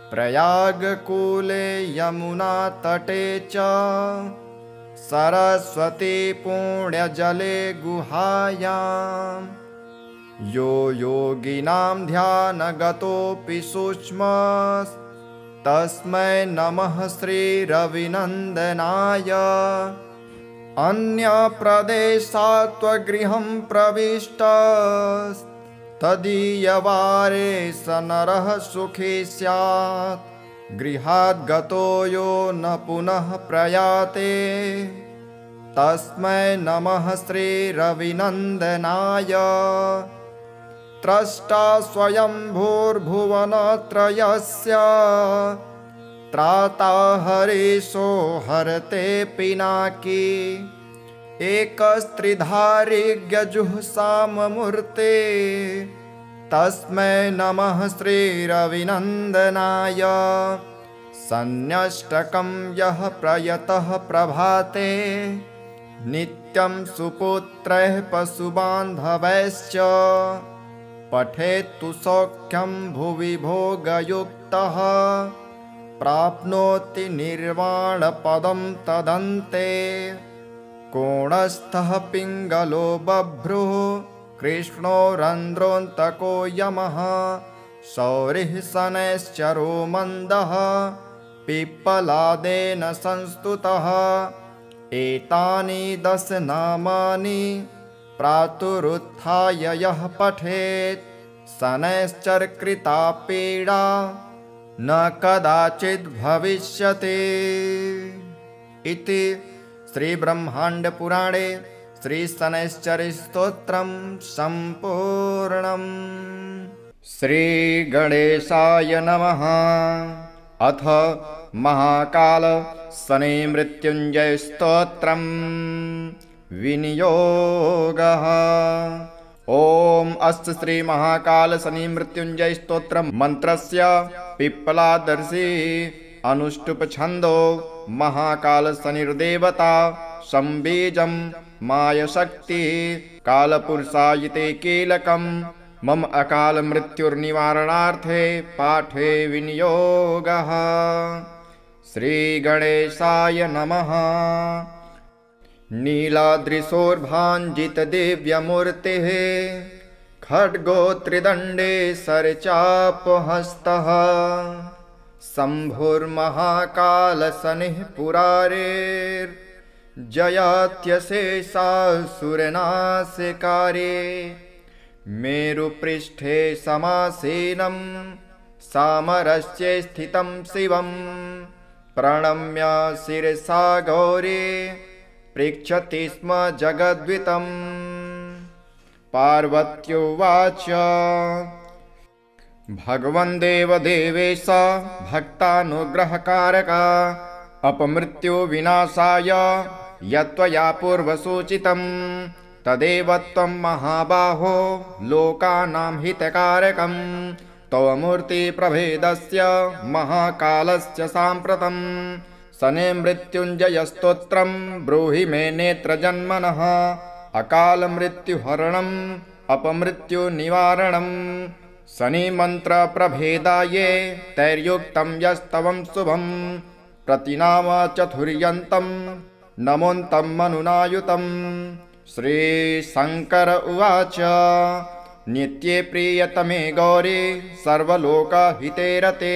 प्रयागकूले यमुनातटे च सरस्वती पुण्यजले गुहायां यो योगिनां ध्यानगतोऽपि सूक्ष्म तस्मै नमः श्रीरविनन्दनाय। अन्यप्रदेशात् त्वगृहं प्रविष्टस्तदीयवारे स नरः सुखी स्यात्। गृहात् गतो यो न पुनः प्रयाते तस्मै नमः श्रीरविनन्दनाय। त्रष्टा स्वयंभूर्भुवनत्रयस्य त्राता हरीशो हरते पिनाकी। एकस्त्रिधारिज्ञजुःसाममूर्ते तस्मै नमः श्रीरविनन्दनाय। सन्न्यष्टकं यः प्रयतः प्रभाते नित्यं सुपुत्रैः पशुबान्धवैश्च पठेत्तु सौख्यं भुवि भोगयुक्तः प्राप्नोति निर्वाणपदं तदन्ते। कोणस्थः पिङ्गलो बभ्रुः कृष्णो रन्ध्रोऽन्तको यमः शौरिः शनैश्चरो मन्दः पिप्पलादेन संस्तुतः। एतानि 10 नामानि प्रातरुत्थाय यः पठेत् शनैश्चरकृता पीडा न कदाचित् भविष्यति। इति श्रीब्रह्माण्डपुराणे श्रीशनैश्चरस्तोत्रं सम्पूर्णम्। श्रीगणेशाय नमः। अथ महाकाल शनि मृत्युंजय स्तोत्रं विनियोगः। ओम अस्य श्री महाकाल शनि मृत्युंजय स्तोत्र मंत्रस्य पिप्पलादर्शी अनुष्टुप छंदो महाकाल शनिर्देवता संबीजं माय शक्ति कालपुरुषायिते कीलकं मम अकाल मृत्युर्निवारणार्थे पाठे विनियोगः। श्री गणेशाय नमः। नीलाद्रिशोर्भाञ्जितदिव्यमूर्तिः खड्गो त्रिदण्डे सरचापहस्तः शम्भुर्महाकालशनिः पुरारेर्जयात्यशेषासुरनाशकारे मेरुपृष्ठे समासीनं सामरस्ये स्थितं शिवं प्रणम्य शिरसा गौरी पृच्छति स्म जगद्वितं। पार्वत्युवाच भगवन् देवदेवेश भक्तानुग्रहकारक अपमृत्युविनाशाय यत्त्वया पूर्वसूचितं तदेव त्वं महाबाहो लोकानां हितकारकं तव मूर्तिप्रभेदस्य महाकालस्य साम्प्रतं शनि मृत्युञ्जयस्तोत्रं ब्रूहि मे नेत्रजन्मनः अकाल मृत्युहरणम् अपमृत्युनिवारणं शनि मंत्र प्रभेदाये तैर्युक्तं यस्तवं शुभं प्रतिनाम चतुर्यन्तं नमोन्तं मनुनायुतं। श्री शंकर उवाच नित्ये प्रियतमे गौरी सर्वलोकहिते रते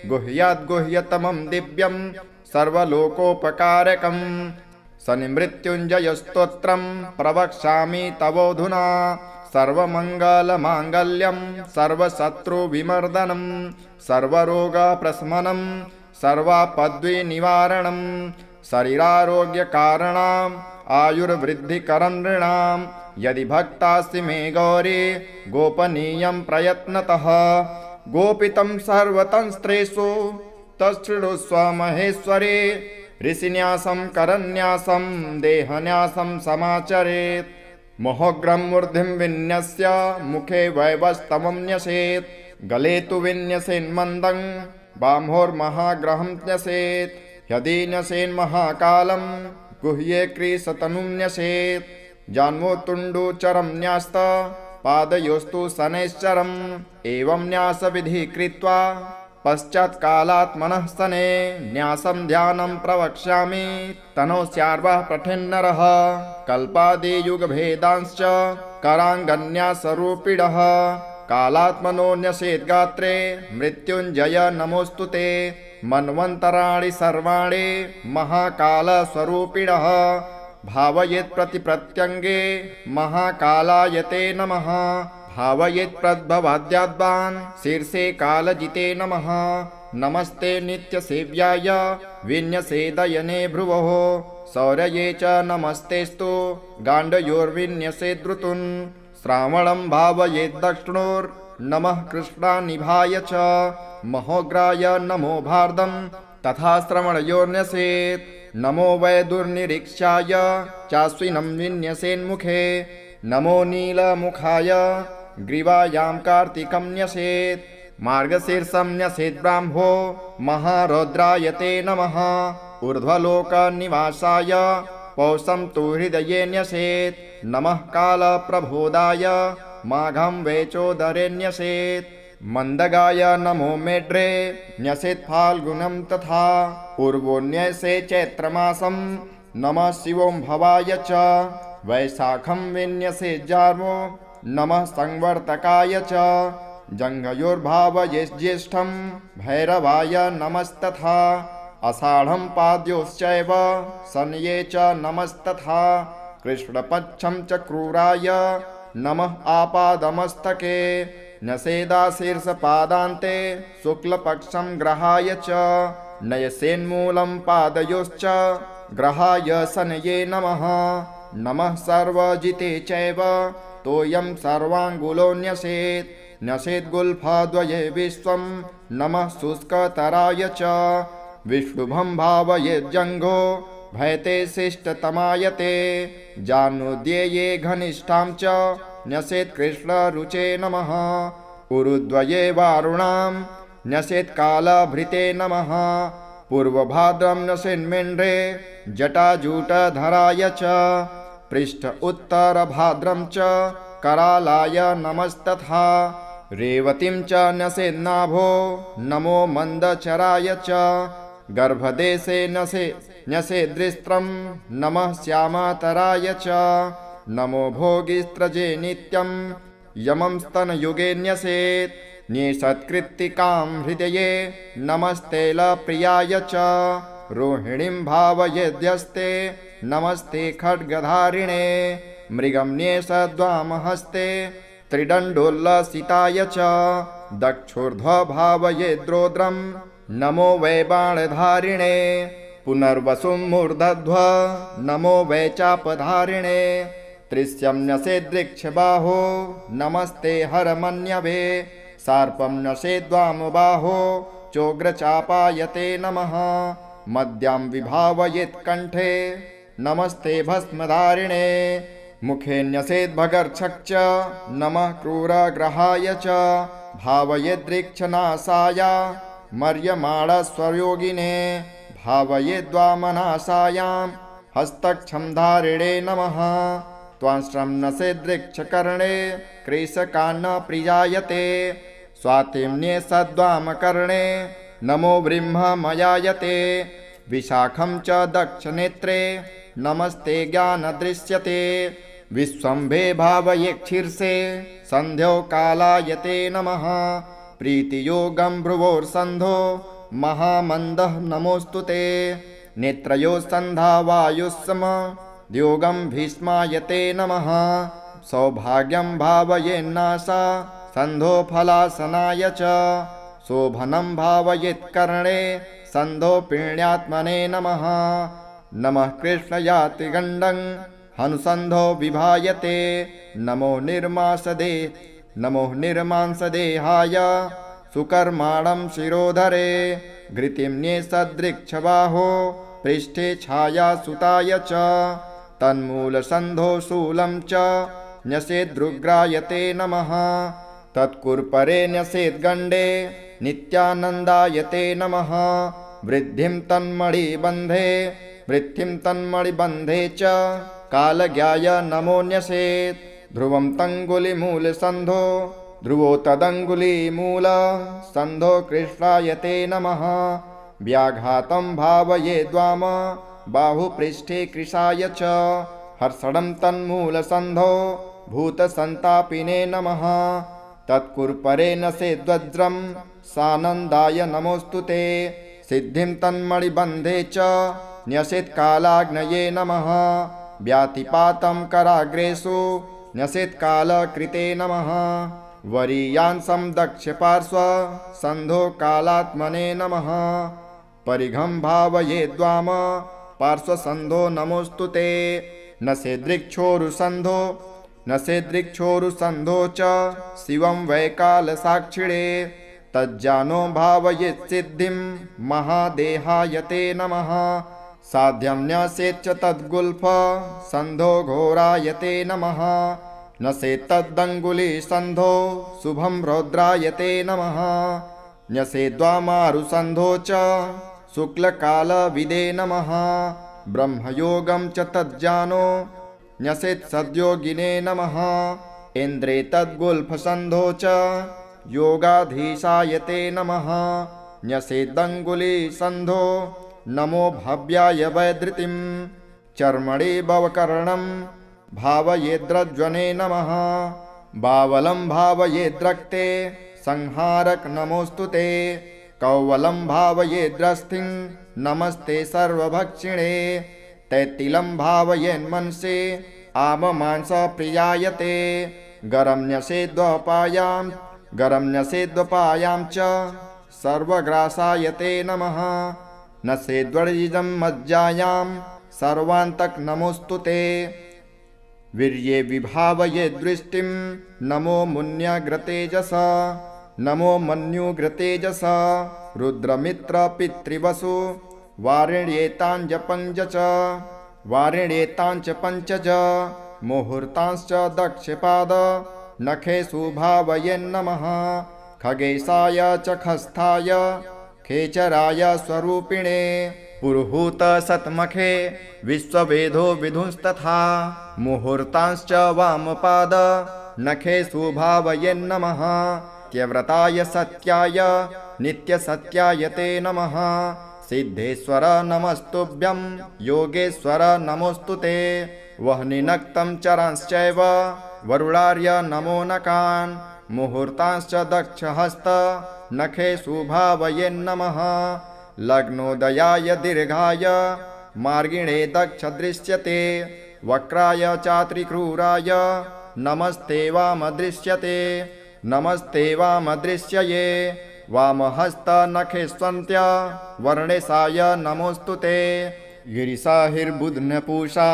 गुह्याद्गुह्यतमं दिव्यं सर्वलोकोपकारकं शनि मृत्युञ्जयस्तोत्रं प्रवक्ष्यामि तवोऽधुना सर्वमङ्गलमाङ्गल्यं सर्वशत्रुविमर्दनं सर्वरोगप्रशमनं सर्वापद्विनिवारणं शरीरारोग्यकारणम् आयुर्वृद्धिकरं नृणां यदि भक्तासि मे गौरी गोपनीयं प्रयत्नतः गोपितं सर्वतंस्त्रेषु तच्छृणुस्व महेश्वरे ऋषिन्यासं करन्यासं देहन्यासं समाचरेत् मोहग्रं मूर्धिं विन्यस्य मुखे वैवस्तवं न्यसेत् गले तु विन्यसेन्मन्दं बाह्वोर्महाग्रहं न्यसेत् यदि न्यसेन्महाकालं गुह्ये क्रीशतनुं न्यसेत् जान्मोतुण्डुचरं न्यास्त पादयोस्तु शनैश्चरम् एवं न्यासविधि कृत्वा पश्चात् कालात्मनः शने न्यासं ध्यानं प्रवक्ष्यामि तनोस्यार्वः पठेन्नरः कल्पादियुगभेदांश्च कराङ्गन्यासरूपिणः कालात्मनो न्यसेद्गात्रे मृत्युञ्जय नमोऽस्तु ते मन्वन्तराणि सर्वाणि महाकालस्वरूपिणः भावयेत् प्रतिप्रत्यङ्गे महाकालाय ते नमः भावयेत् प्रद्भवाद्याद्वान् शीर्षे कालजिते नमः नमस्ते नित्यसेव्याय विन्यसेदयने भ्रुवोः शौर्ये च नमस्तेस्तु गाण्डयोर्विन्यसेद्रुतुन् श्रावणं भावयेत् दक्षिणोर्नमः कृष्णानिभाय च महोग्राय नमो भारदं तथा श्रवणयोर्न्यसेत् नमो वै दुर्निरीक्षाय चाश्विनं विन्यसेन्मुखे नमो नीलमुखाय ग्रीवायां कार्तिकं न्यसेत् मार्गशीर्षं न्यसेत् ब्राह्मो महारौद्राय ते नमः ऊर्ध्वलोकनिवासाय पौषं तु हृदये न्यसेत् नमः कालप्रबोधाय माघं वेचोदरे न्यसेत् मन्दगाय नमो मेढ्रे न्यसेत् फाल्गुनं तथा पूर्वोऽन्यसे चैत्रमासं नमः शिवों भवाय च वैशाखं विन्यसेत् जार्वो नमः संवर्तकाय च जङ्घयोर्भावये ज्येष्ठं भैरवाय नमस्तथा आषाढं पाद्योश्चैव शनये च नमस्तथा कृष्णपक्षं च क्रूराय नमः आपादमस्तके न्यसेदाशीर्षपादान्ते शुक्लपक्षं ग्रहाय च नयसेन्मूलं पादयोश्च ग्रहाय शनये नमः नमः सर्वजिते चैव तोयं सर्वाङ्गुलो न्यसेत् न्यसेद्गुल्फद्वये विश्वं नमः शुष्कतराय च विष्णुभं भावयेज्जङ्घो भयते शिष्टतमायते जानुद्यये घनिष्ठां च न्यसेत् कृष्णरुचे नमः उरुद्वये वारुणां न्यसेत् कालभृते नमः पूर्वभाद्रं न्यसेन्मेण्ड्रे जटाजूटधराय च पृष्ठ उत्तरभाद्रं च करालाय नमस्तथा रेवतीं च न्यसेन्नाभो नमो मन्दचराय च गर्भदेशे न्यसेद्रिस्त्रं नमः श्यामातराय च नमो भोगिस्त्रजे नित्यं यमं स्तनयुगे न्यसेत् न्येषत्कृत्तिकां हृदये नमस्तेलप्रियाय च रोहिणीं भावयेद्यस्ते नमस्ते खड्गधारिणे मृगं न्येषद्वामहस्ते त्रिदण्डोल्लसिताय च दक्षोर्ध्वभावयेद्रोद्रं नमो वै बाणधारिणे पुनर्वसुं मूर्धध्व नमो वै चापधारिणे त्रिस्यं न्यसेद्वृक्षबाहो नमस्ते हरमन्यवे सर्पं न्यसेद्वामबाहो चोग्रचापायते नमः मद्यां विभावयेत्कण्ठे नमस्ते भस्मधारिणे मुखे न्यसेद्भगर्क्षक् च नमः क्रूरग्रहाय च भावयेद्वृक्षनाशाय मर्यमाणस्वयोगिने भावयेद्वामनाशायां हस्तक्षमधारिणे नमः त्वांश्रं नसेद्वृक्षकर्णे कृशकान्नप्रियायते स्वातिम्ने सद्वामकर्णे नमो ब्रह्ममयायते विशाखं च दक्षनेत्रे नमस्ते ज्ञानदृश्यते विश्वम्भे भावयेक्षीर्षे सन्ध्यो कालायते नमः प्रीतियोगं भ्रुवोर्सन्धो महामन्दः नमोऽस्तु ते नेत्रयो सन्धा वायुस्सम योगं भीष्मायते नमः सौभाग्यं भावयेन्नाशा सन्धो फलासनाय च शोभनं भावयेत्कर्णे सन्धो पिण्यात्मने नमः नमः कृष्णयातिगण्डं हनुसन्धो विभायते नमो निर्मांसदेहाय सुकर्माणं शिरोधरे घृतिं न्येषद्वृक्षबाहो पृष्ठे छायासुताय च तन्मूलसन्धो शूलं च न्यसेद्रुग्रायते नमः तत्कुर्परे न्यसेद्गण्डे नित्यानन्दायते नमः वृद्धिं तन्मणिबन्धे च कालज्ञाय नमो न्यसेत् ध्रुवं तङ्गुलिमूलसन्धो ध्रुवो तदङ्गुलिमूलसन्धो कृष्णायते नमः व्याघातं भावयेद्वाम बाहुपृष्ठे कृशाय च हर्षणं तन्मूलसन्धो भूतसन्तापिने नमः तत्कुर्परे नसेद्वज्रं सानन्दाय नमोऽस्तु ते सिद्धिं तन्मणिबन्धे च न्यसेत् कालाग्नये नमः। व्यातिपातं कराग्रेषु न्यसेत् कालकृते नमः। वरीयांसं दक्षपार्श्व सन्धो कालात्मने नमः। परिघं भावयेद्वाम पार्श्वसन्धो नमोऽस्तुते। नसेदृक्षोरुसन्धो च शिवं वैकालसाक्षिणे। तज्जानो भावयेत् सिद्धिं महादेहायते नमः। साध्यं न्यसेच्च तद्गुल्फ सन्धो घोरायते नमः। न्यसेत्तदङ्गुली सन्धो शुभं रौद्रायते नमः। न्यसेद्वामारुसन्धो च शुक्लकालविदे नमः। ब्रह्मयोगं च तज्जानो न्यसेत् सद्योगिने नमः। इन्द्रे तद्गुल्फसन्धो च योगाधीशायते नमः। न्यसेदङ्गुली सन्धो नमो भव्याय वैधृतिं। चर्मणि भवकर्णं भावयेद्रज्वने नमः। बावलं भावयेद्रक्ते संहारक नमोऽस्तुते। कौवलं भावयेद्रस्थिं नमस्ते सर्वभक्षिणे। तैतिलं भावयेन्मनसे आममांसप्रियायते। गरं न्यसेद्वपायां च सर्वग्रासायते नमः। नसेद्वर्जितं मज्जायां सर्वान्तक नमोऽस्तुते। वीर्ये विभावये दृष्टिं नमो मुन्यग्रतेजस। नमो मन्युग्रतेजस। रुद्रमित्र पितृवसु वारिण्येताञ्च पञ्चज। मुहूर्तांश्च दक्षपाद नखेषु भावयेन्नमः। खगेशाय च खस्थाय खेचराय स्वरूपिणे। पुरुहूत सत्मखे विश्ववेदो विधुंस्तथा। मुहूर्तांश्च वामपाद नखेषु भावयेन्नमः। त्यव्रताय सत्याय नित्यसत्याय ते नमः। सिद्धेश्वर नमस्तुभ्यं योगेश्वर नमोऽस्तुते। वह्निनक्तं चरांश्चैव वरुणार्य नमो नकान्। मुहूर्तांश्च दक्षहस्त नखेषु भावयेन्नमः। लग्नोदयाय दीर्घाय मार्गिणे दक्ष दृश्यते। वक्राय चात्रिक्रूराय नमस्ते वामदृश्यये। वामहस्त नखेष्वन्त्य वर्णेशाय नमोऽस्तुते। गिरिशाहिर्बुध्नपूषा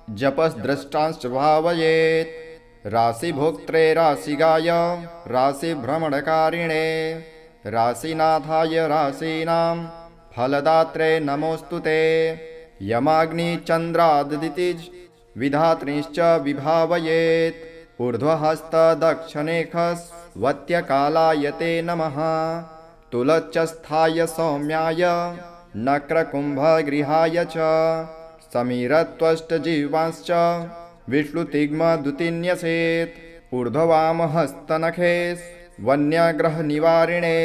जपस्द्रष्टांश्च भावयेत्। राशिभोक्त्रे राशिगाय राशिभ्रमणकारिणे। राशिनाथाय राशीनां फलदात्रे नमोऽस्तुते। यमाग्निचन्द्रादितिज विधात्रीश्च विभावयेत्। ऊर्ध्वहस्त दक्षनेखस्वत्यकालाय ते नमः। तुलच्चस्थाय सौम्याय नक्रकुम्भगृहाय च। समीरत्वष्टजीवांश्च विष्णुतिग्मदुतिन्यसेत्। ऊर्ध्ववामहस्तनखेस् वन्यग्रहनिवारिणे।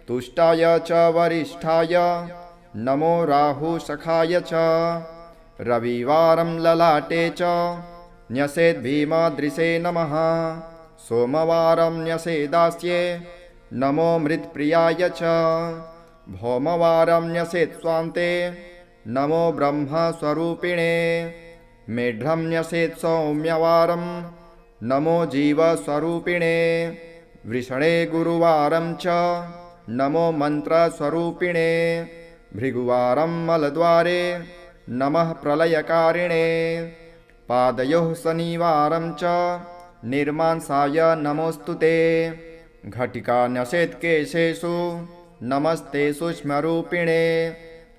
तुष्टाय च वरिष्ठाय नमो राहुसखाय च। रविवारं ललाटे च न्यसेद्भीमदृशे नमः। सोमवारं न्यसेदास्ये नमो मृत्प्रियाय च। भौमवारं न्यसेत्स्वान्ते नमो ब्रह्मस्वरूपिणे। मेढ्रं न्यसेत् सौम्यवारं नमो जीवस्वरूपिणे। वृषणे गुरुवारं च नमो मन्त्रस्वरूपिणे। भृगुवारं मलद्वारे नमः प्रलयकारिणे। पादयोः शनिवारं च निर्मांसाय नमोऽस्तुते। घटिका न्यसेत् केशेषु नमस्ते सूक्ष्मरूपिणे।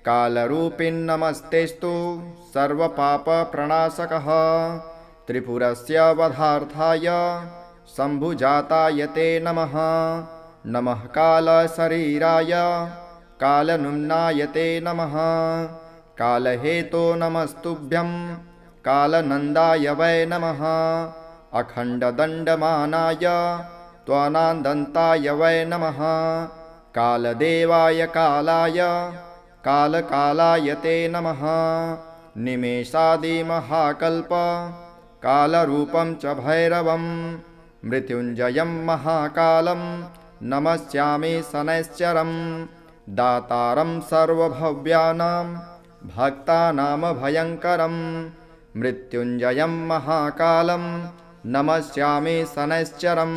कालरूपिन्नमस्तेस्तु सर्वपापप्रणाशकः। त्रिपुरस्य वधार्थाय शम्भुजाताय ते नमः। नमः कालशरीराय कालनुम्नाय ते नमः। कालहेतो नमस्तुभ्यं कालनन्दाय वै नमः। अखण्डदण्डमानाय त्वनान्दन्ताय वै नमः। कालदेवाय कालाय कालकालाय ते नमः। निमेषादिमहाकल्प कालरूपं च भैरवं। मृत्युञ्जयं महाकालं नमस्यामि शनैश्चरम्। दातारं सर्वभव्यानां भक्तानामभयङ्करं मृत्युञ्जयं महाकालं नमस्यामि शनैश्चरं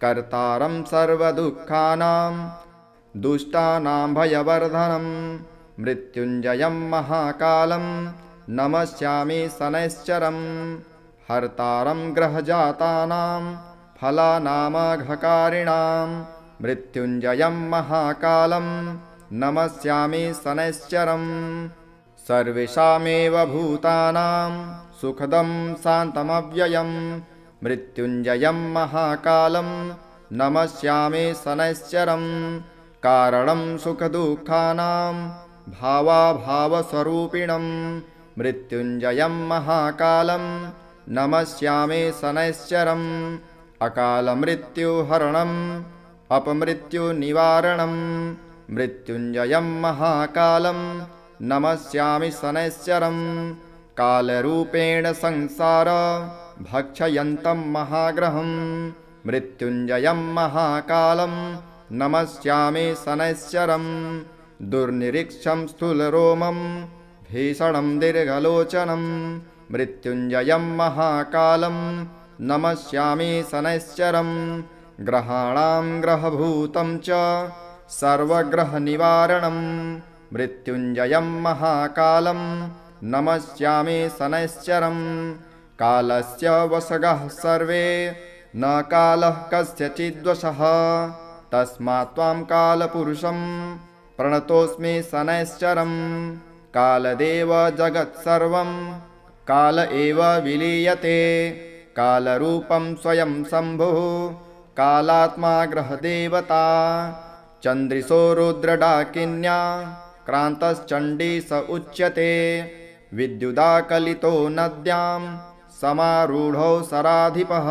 कर्तारं सर्वदुःखानां दुष्टानां भयवर्धनं मृत्युञ्जयं महाकालं नमस्यामि शनैश्चरं हर्तारं ग्रहजातानां फलानामघकारिणां मृत्युञ्जयं महाकालं नमस्यामि शनैश्चरं सर्वेषामेव भूतानां सुखदं शान्तमव्ययं मृत्युञ्जयं महाकालं नमस्यामि शनैश्चरं कारणं सुखदुःखानां भावाभावस्वरूपिणं मृत्युञ्जयं महाकालं नमस्यामि शनैश्चरं अकालमृत्युहरणम् अपमृत्युनिवारणं मृत्युञ्जयं महाकालं नमस्यामि शनैश्चरं कालरूपेण संसार भक्षयन्तं महाग्रहं मृत्युञ्जयं महाकालं नमस्यामि शनैश्चरं दुर्निरीक्षं स्थूलरोमं भीषणं दीर्घलोचनं मृत्युञ्जयं महाकालं नमस्यामि शनैश्चरं ग्रहाणां ग्रहभूतं च सर्वग्रहनिवारणं मृत्युञ्जयं महाकालं नमस्यामि शनैश्चरं कालस्य वशगः सर्वे न कालः कस्यचिद्वशः तस्मात् त्वां कालपुरुषं प्रणतोऽस्मि शनैश्चरं कालदेव जगत्सर्वं काल एव विलीयते कालरूपं स्वयं शम्भुः कालात्मा ग्रहदेवता चन्द्रिशो रुद्रडाकिन्या क्रान्तश्चण्डी स उच्यते विद्युदाकलितो नद्यां समारूढो सराधिपः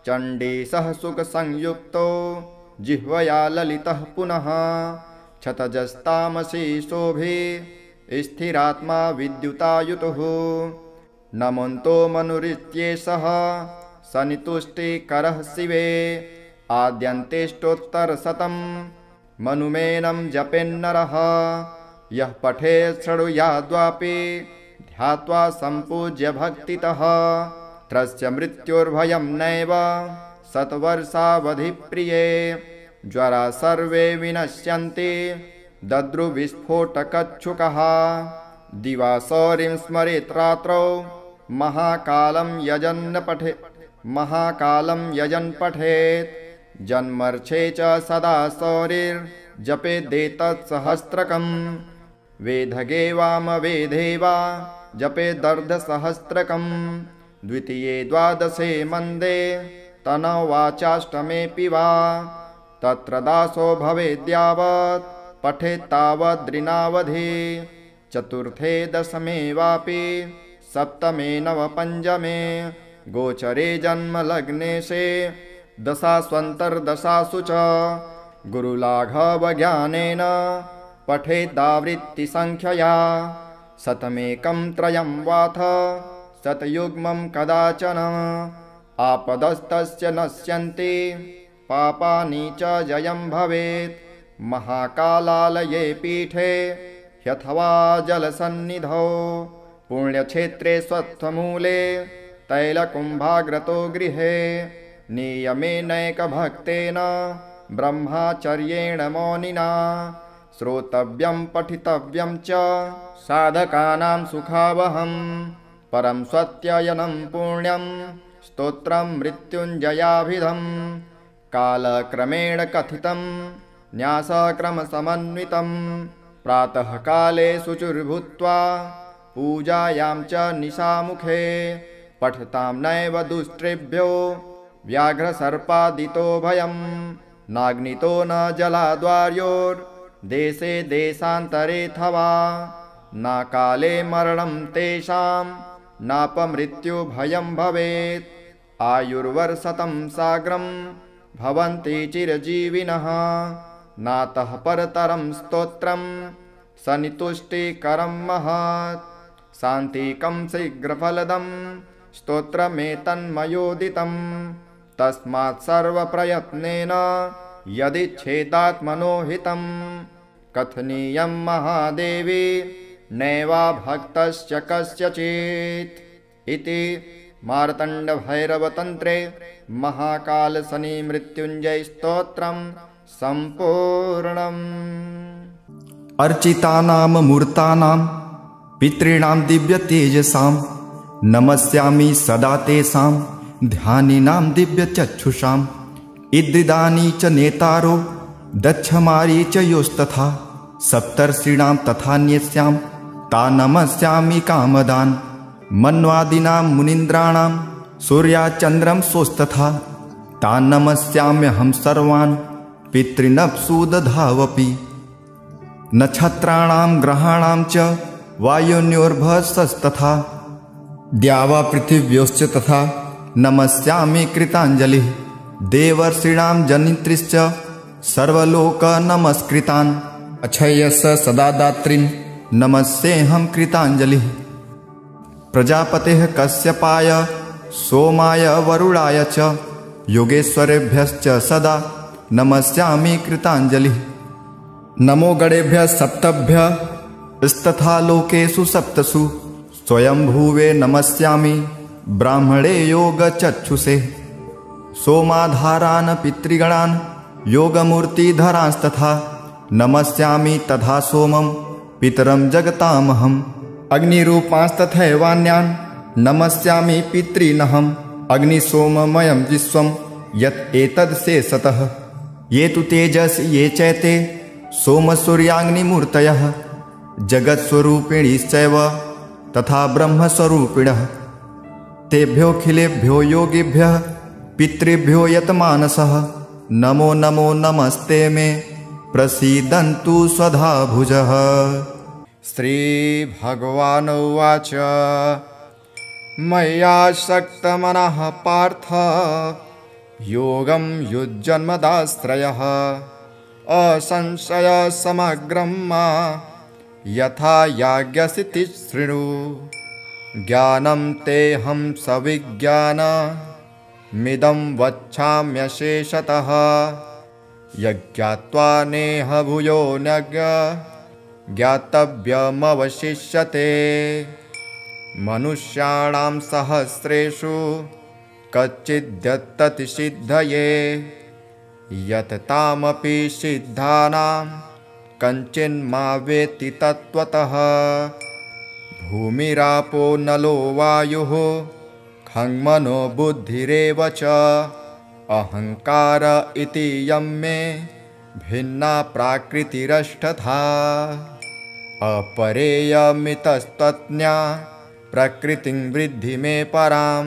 चण्डीसः सुखसंयुक्तो जिह्वया ललितः पुनः क्षतजस्तामसी शोभे स्थिरात्मा विद्युतायुतुः नमन्तो मनुरित्येषः सनितुष्टिकरः शिवे आद्यन्तेष्टोत्तरशतं मनुमेनं जपेन्नरः यः पठेत् शृणुयाद्वापि ध्यात्वा सम्पूज्य भक्तितः त्रस्य मृत्युर्भयं नैव शतवर्षावधिप्रिये ज्वरा सर्वे विनश्यन्ति दद्रुविस्फोटकच्छुकः दिवा सौरिं स्मरेत् रात्रौ महाकालं यजन् पठेत् जन्मर्षे च सदा सौरिर्जपेदेतत् सहस्रकं वेदगे वामवेदे वा जपेदर्धसहस्रकं द्वितीये द्वादशे मन्दे तनवाचाष्टमेऽपि वा तत्र दासो भवेद्यावत् पठेत्तावद्रिनावधि चतुर्थे दशमे वापि सप्तमे नवपञ्चमे गोचरे जन्मलग्नेशे दशास्वन्तर्दशासु च गुरुलाघवज्ञानेन पठेदावृत्तिसङ्ख्यया शतमेकं त्रयं वाथ शतयुग्मं कदाचन आपदस्तस्य नश्यन्ति पापानि च जयं भवेत् महाकालालये पीठे ह्यथवा जलसन्निधौ पुण्यक्षेत्रे स्वत्थमूले तैलकुम्भाग्रतो गृहे नियमेनैकभक्तेन ब्रह्मचर्येण मौनिना श्रोतव्यं पठितव्यं च साधकानां सुखावहं परं स्वत्ययनं पुण्यं स्तोत्रं मृत्युञ्जयाभिधं कालक्रमेण कथितं न्यासक्रमसमन्वितं प्रातः काले शुचिर्भूत्वा पूजायां च निशामुखे पठतां नैव दुष्टृभ्यो व्याघ्रसर्पादितो भयं नाग्नितो न जलाद्वार्योर्देशे देशान्तरेऽथवा न काले मरणं तेषां नापमृत्युभयं भवेत् आयुर्वर्षतं साग्रं भवन्ति चिरजीविनः नातः परतरं स्तोत्रं सनितुष्टिकरं महत् शान्तिकं शीघ्रफलदं स्तोत्रमेतन्मयोदितं तस्मात् सर्वप्रयत्नेन यदिच्छेदात्मनो हितं कथनीयं महादेवी नैवा भक्तस्य कस्यचित् इति मार्तण्डभैरवतन्त्रे महाकालशनिमृत्युञ्जय स्तोत्रं सम्पूर्णम्। अर्चितानां मूर्तानां पितॄणां दिव्यतेजसां नमस्यामि सदा तेषां ध्यानिनां दिव्यचक्षुषाम्। इद्रिदानि च नेतारो दक्षमारी च योस्तथा सप्तर्षीणां तथान्यस्यां ता नमस्यामि कामदान्। मन्वादीनां मुनीन्द्राणां सूर्याचन्द्रं सोस्तथा ता नमस्याम्यहं सर्वान् पितॄनप्सु दधावपि। नक्षत्राणां ग्रहाणां च वायुन्योर्भसस्तथा द्यावा पृथिव्योश्च तथा नमस्यामि कृताञ्जलिः। देवर्षीणां जनित्रीश्च सर्वलोकनमस्कृतान् अक्षयस्य सदा दात्रीन् नमस्येऽहं कृताञ्जलिः। प्रजापतेः कश्यपाय सोमाय वरुणाय च योगेश्वरेभ्यश्च सदा नमस्यामि कृताञ्जलिः। नमो गणेभ्यः सप्तभ्यः स्तथा लोकेषु सप्तसु स्वयंभुवे नमस्यामि ब्राह्मणे योगचक्षुषे। सोमाधारान् पितृगणान् योगमूर्तिधरांस्तथा नमस्यामि तथा सोमं पितरं जगतामहम्। अग्निरूपांस्तथैवान्यान् नमस्यामि पितॄनहम्। अग्निसोममयं विश्वं यत् एतद् शेषतः ये तु तेजसि ये चैते सोमसूर्याग्निमूर्तयः जगत्स्वरूपिणीश्चैव तथा ब्रह्मस्वरूपिणः। तेभ्योऽखिलेभ्यो योगिभ्यः पितृभ्यो यतमानसः नमो नमो नमस्ते मे प्रसीदन्तु स्वधा भुजः। श्रीभगवानुवाच मय्यासक्तमनः पार्थ योगं युज्यन्मदाश्रयः असंशयसमग्रं मा यथा याज्ञसिति शृणु। ज्ञानं तेऽहं सविज्ञानमिदं वच्छाम्यशेषतः यज्ञात्वा नेह भूयो न्यज्ञ ज्ञातव्यमवशिष्यते। मनुष्याणां सहस्रेषु कच्चिद्यत्तति सिद्धये यत् तामपि सिद्धानां कञ्चिन्मा वेत्ति तत्त्वतः। भूमिरापो नलो वायुः खङ्मनो बुद्धिरेव च अहङ्कार इति यं मे भिन्ना प्राकृतिरष्टधा। अपरेयमितस्तज्ञा प्रकृतिं वृद्धि मे परां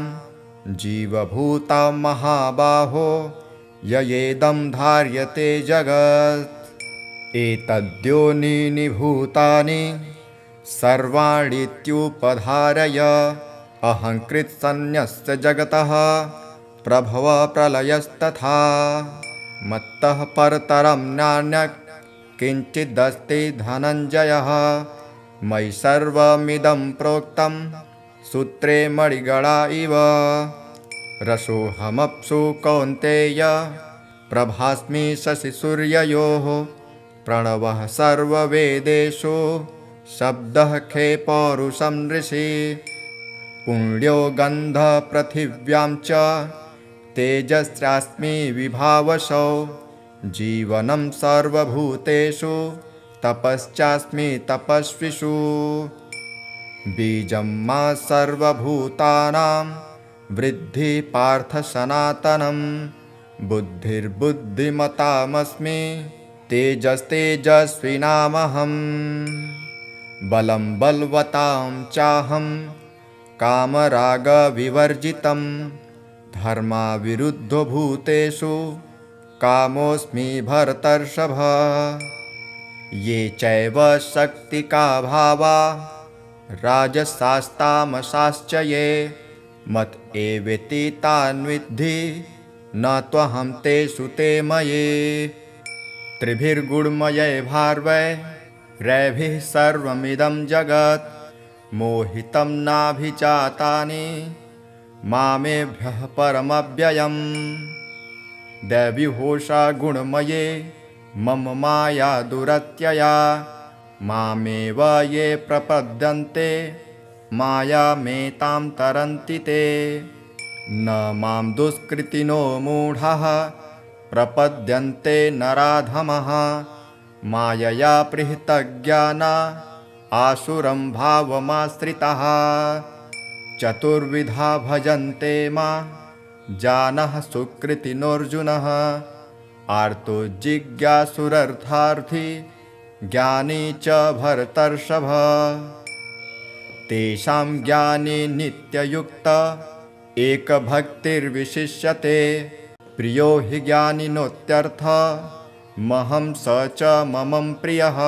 जीवभूता महाबाहो ययेदं धार्यते जगत्। एतद्योनीनि भूतानि सर्वाणीत्युपधारय अहङ्कृत्सन्न्यस्य जगतः प्रभव प्रलयस्तथा। मत्तः परतरं नान्यत् किञ्चिदस्ति धनञ्जयः मयि सर्वमिदं प्रोक्तं सूत्रे मणिगणा इव। रसोऽहमप्सु कौन्तेय प्रभास्मि शशिसूर्ययोः प्रणवः सर्ववेदेषु शब्दः खे पौरुषं ऋषि। पुण्यो गन्धः पृथिव्यां च तेजस्यास्मि विभावसौ जीवनं सर्वभूतेषु तपश्चास्मि तपस्विषु। बीजं मा सर्वभूतानां वृद्धि पार्थ सनातनं बुद्धिर्बुद्धिमतामस्मि तेजस्तेजस्विनामहम्। बलं बलवतां चाहं कामरागविवर्जितं धर्माविरुद्धो भूतेषु कामोऽस्मि भरतर्षभ। ये चैव शक्तिका भावा राजसास्तामसाश्च ये मत एवेति तान् विद्धि न त्वहं तेषु ते मये। त्रिभिर्गुणमये भार्वै रैभिः सर्वमिदं जगत् मोहितं नाभिजातानि मामेभ्यः परमव्ययम्। दैवीहोषा गुणमये मम माया दुरत्यया मामेव ये प्रपद्यन्ते मायामेतां तरन्ति ते न मां दुष्कृतिनो मूढाः प्रपद्यन्ते नराधमः मायया पृहतज्ञाना आसुरं भावमाश्रिताः चतुर्विधा भजन्ते मां जानः सुकृतिनोऽर्जुनः आर्तो जिज्ञासुरर्थार्थी ज्ञानी च भरतर्षभ तेषां ज्ञाने नित्ययुक्त एकभक्तिर्विशिष्यते प्रियो हि ज्ञानिनोत्यर्थः महं स च मम प्रियः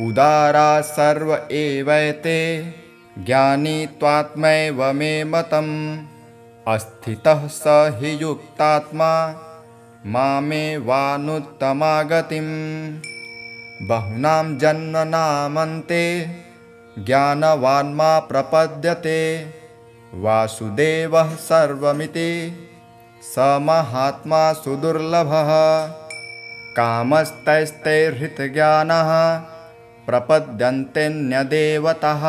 उदारा सर्व एवैते ज्ञानी त्वात्मैव मे मतम् अस्थितः स हि युक्तात्मा मामेवानुत्तमागतिम् बहूनां जन्मनामन्ते ज्ञानवान् मा प्रपद्यते वासुदेवः सर्वमिति स महात्मा सुदुर्लभः कामस्तैस्तैर्हृतज्ञानः प्रपद्यन्तेऽन्यदेवतः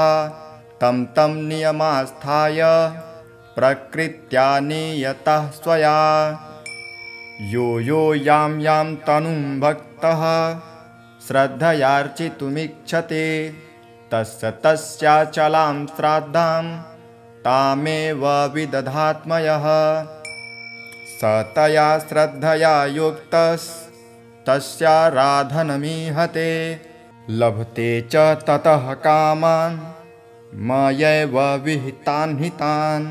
तं तं नियमास्थाय प्रकृत्या नियतः स्वया यो यो यां यां तनुं भक्तः श्रद्धयार्चितुमिच्छति तस्य तस्याचलां श्राद्धां तामेव विदधात्मयः स तया श्रद्धया युक्तस्तस्याराधनमीहते लभते च ततः कामान् मयैव विहितान् हितान्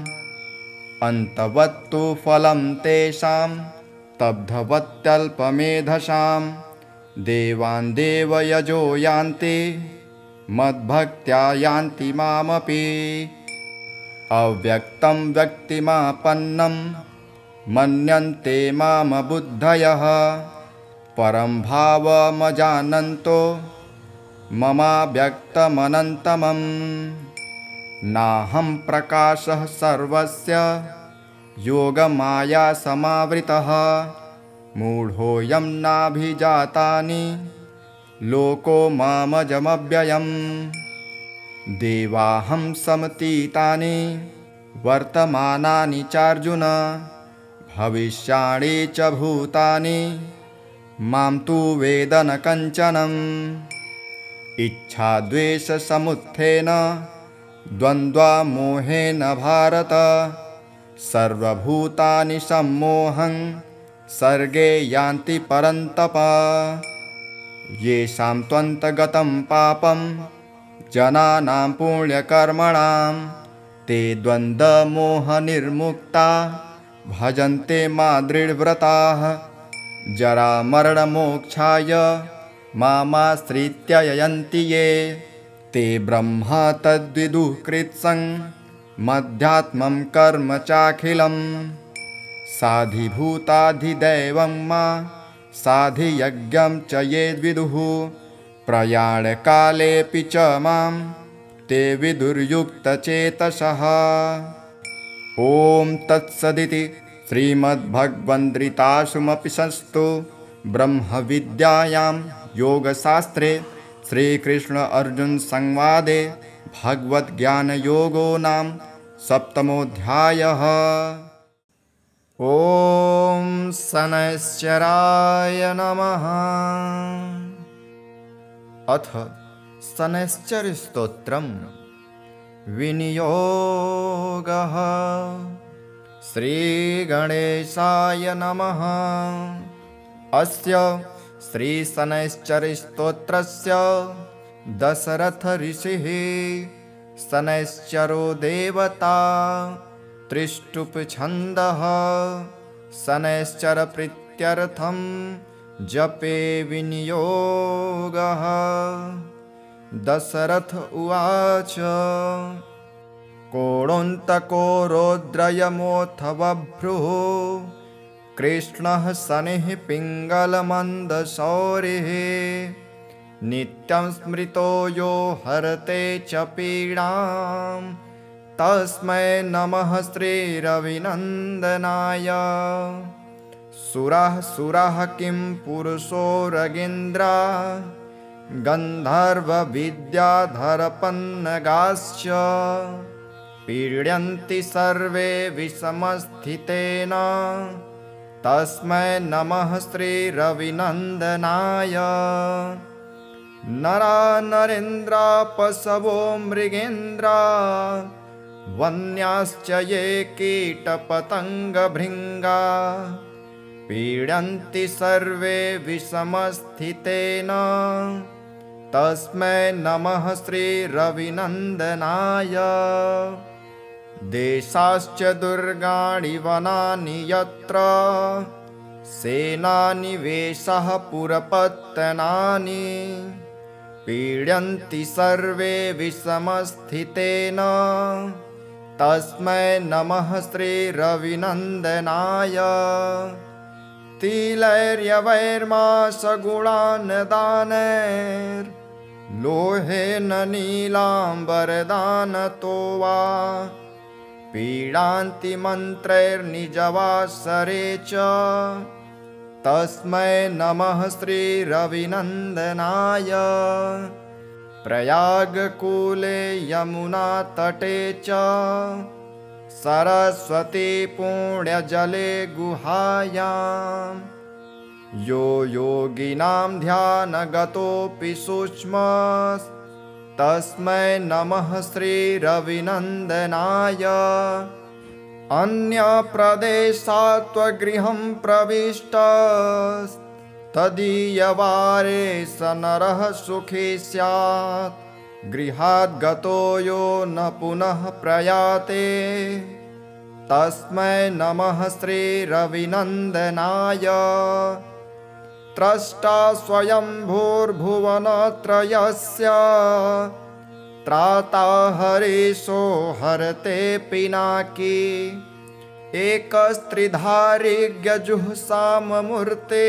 अन्तवत्तु फलं तेषां तब्धवत्यल्पमेधसां देवान् देवयजो यान्ति मद्भक्त्या यान्ति मामपि अव्यक्तं व्यक्तिमापन्नं मन्यन्ते मामबुद्धयः परं भावमजानन्तो ममाव्यक्तमनन्तमं नाहं प्रकाशः सर्वस्य योगमाया समावृतः मूढोऽयं नाभिजातानि लोको मामजमव्ययम् देवाहं समतीतानि वर्तमानानि चार्जुन भविष्याणि च भूतानि मां तु वेद न कञ्चनम् इच्छाद्वेषसमुत्थेन द्वन्द्वमोहेन भारत सर्वभूतानि सम्मोहं सर्गे यान्ति परन्तप येषां त्वन्तगतं पापं जनानां पुण्यकर्मणां ते द्वन्द्वमोहनिर्मुक्ता भजन्ते मा दृढव्रताः जरामरणमोक्षाय मामाश्रित्य यन्ति ये ते ब्रह्मा तद्विदुः कृत्स्नं मध्यात्मं कर्म चाखिलं साधिभूताधिदैवं मा साधियज्ञं च ये विदुः प्रयाणकालेऽपि च मां ते विदुर्युक्तचेतसः ॐ तत्सदिति श्रीमद्भगवद्गीतासूपनिषत्सु ब्रह्मविद्यायां योगशास्त्रे श्रीकृष्ण अर्जुन संवादे भगवद्ज्ञानयोगो नाम सप्तमोऽध्यायः। ॐ शनैश्चराय नमः। अथ शनैश्चरस्तोत्रम् विनियोगः। श्रीगणेशाय नमः। अस्य श्रीशनैश्चरस्तोत्रस्य दशरथ ऋषिः शनैश्चरो देवता त्रिष्टुप् शनैश्चर प्रीत्यर्थं जपे विनियोगः। दशरथ उवाच कोणोऽन्तको रौद्रयमोऽथ बभ्रुः कृष्णः शनिः पिङ्गलमन्दशौरिः नित्यं स्मृतो यो हरते च पीडां तस्मै नमः श्रीरविनन्दनाय। सुराः सुराः किं पुरुषोरगेन्द्रा गन्धर्वविद्याधरपन्नगाश्च पीड्यन्ति सर्वे विषमस्थितेन तस्मै नमः श्रीरविनन्दनाय। नरा नरेन्द्रा पशवो मृगेन्द्रा वन्याश्च ये कीटपतङ्गभृङ्गा पीडन्ति सर्वे विषमस्थितेन तस्मै नमः श्रीरविनन्दनाय। देशाश्च दुर्गाणि वनानि यत्र सेनानिवेशः पुरपत्तनानि पीड्यन्ति सर्वे विषमस्थितेन तस्मै नमः श्रीरविनन्दनाय। तिलैर्यवैर्मासगुणान् दानैर्लोहेन नीलाम्बरदानतो वा पीडान्ति मन्त्रैर्निजवासरे च तस्मै नमः श्रीरविनन्दनाय। प्रयागकूले यमुनातटे च सरस्वती पुण्यजले गुहायां यो योगिनां ध्यानगतोऽपि सूक्ष्मः तस्मै नमः श्रीरविनन्दनाय। अन्यप्रदेशात् त्वगृहं प्रविष्टस्तदीयवारे स नरः सुखी स्यात् गृहात् गतो यो न पुनः प्रयाते तस्मै नमः श्रीरविनन्दनाय। त्रष्टा स्वयंभूर्भुवनत्रयस्य त्राता हरीशो हरते पिनाकी एकस्त्रिधारिज्ञजुःसाममूर्ते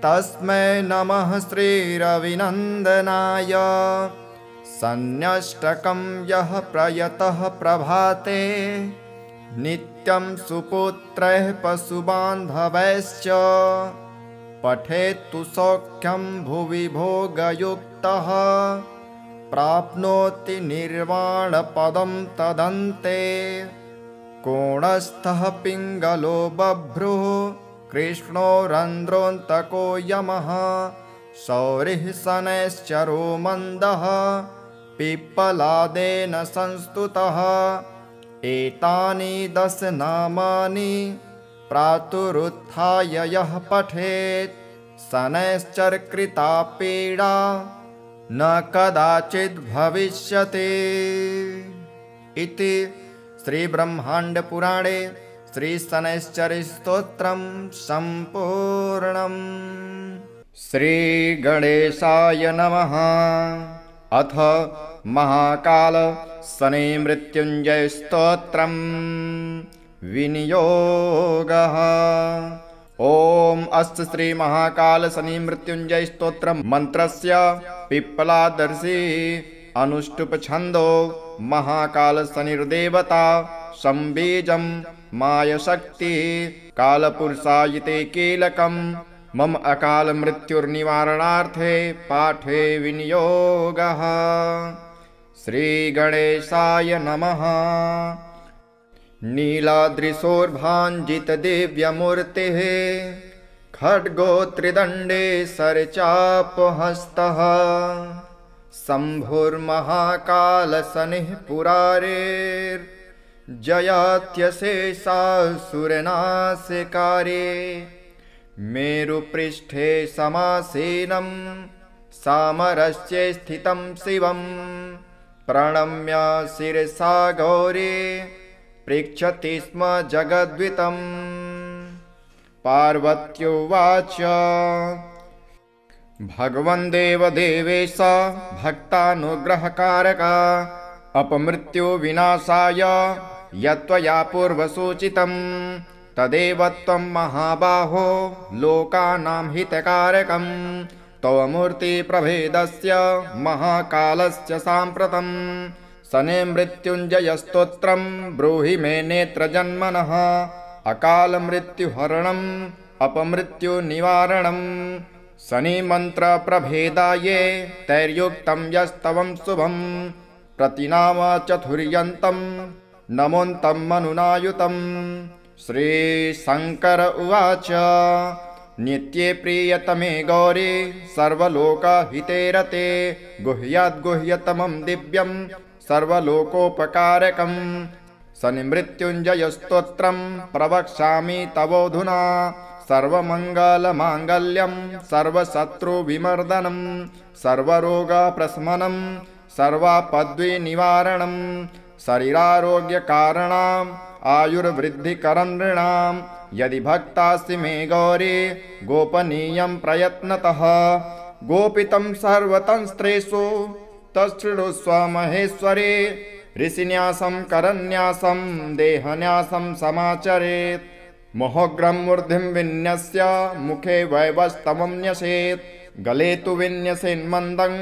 तस्मै नमः श्रीरविनन्दनाय। सन्न्यष्टकं यः प्रयतः प्रभाते नित्यं सुपुत्रैः पशुबान्धवैश्च पठेत्तु सौख्यं भुवि भोगयुक्तः प्राप्नोति निर्वाणपदं तदन्ते। कोणस्थः पिङ्गलो बभ्रुः कृष्णो रन्ध्रोऽन्तको यमः शौरिः शनैश्चरो मन्दः पिप्पलादेन संस्तुतः। एतानि 10 नामानि प्रातरुत्थाय यः पठेत् शनैश्चरकृता पीडा न कदाचित् भविष्यति। इति श्रीब्रह्माण्डपुराणे श्रीशनैश्चरस्तोत्रं सम्पूर्णम्। श्रीगणेशाय नमः। अथ महाकाल शनि मृत्युंजय स्तोत्रम् विनियोगः। ओम अस्य श्री महाकाल शनि मृत्युंजय स्तोत्रम् मंत्रस्य पिप्पलादर्शी अनुष्टुप छंदो महाकाल शनिर्देवता संबीजं मायशक्ति कालपुरुषायते कीलकम् मम अकाल मृत्युर्निवारणार्थे पाठे विनियोगः। श्री गणेशाय नमः। नीलाद्रिशोर्भाञ्जितदिव्यमूर्तिः खड्गो त्रिदण्डे सरचापहस्तः शम्भुर्महाकालशनिः पुरारेर्जयात्यशेषासुरनाशकारे मेरुपृष्ठे समासीनं सामरस्ये स्थितं शिवं प्रणम्य शिरसा गौरी पृच्छति स्म जगद्वितं। पार्वत्युवाच भगवन् देवदेवेश भक्तानुग्रहकारका अपमृत्यु विनाशाय यत्त्वया पूर्वसूचितं तदेव त्वं महाबाहो लोकानां हितकारकं तव मूर्तिप्रभेदस्य महाकालस्य साम्प्रतं शनि मृत्युञ्जय स्तोत्रं ब्रूहि मे नेत्रजन्मनः अकाल मृत्युहरणम् अपमृत्युनिवारणम् शनिमन्त्र प्रभेदाये तैर्युक्तं यस्तवं शुभं प्रतिनाम चतुर्यन्तं नमोऽन्तं मनुनायुतं। श्रीशङ्कर उवाच नित्ये प्रियतमे गौरी सर्वलोकहिते रते गुह्याद्गुह्यतमं दिव्यं सर्वलोकोपकारकं शनिमृत्युञ्जयस्तोत्रं प्रवक्ष्यामि तवोऽधुना सर्वमङ्गलमाङ्गल्यं सर्वशत्रुविमर्दनं सर्वरोगप्रशमनं सर्वापद्विनिवारणं शरीरारोग्यकारणम् आयुर्वृद्धिकरं नृणां यदि भक्तासि मे गौरी गोपनीयं प्रयत्नतः गोपितं सर्वतंस्त्रेषु तच्छृणुस्व महेश्वरे ऋषिन्यासं करन्यासं देहन्यासं समाचरेत् मोहग्रं मूर्धिं विन्यस्य मुखे वैवस्तवं न्यसेत् गले तु विन्यसेन्मन्दं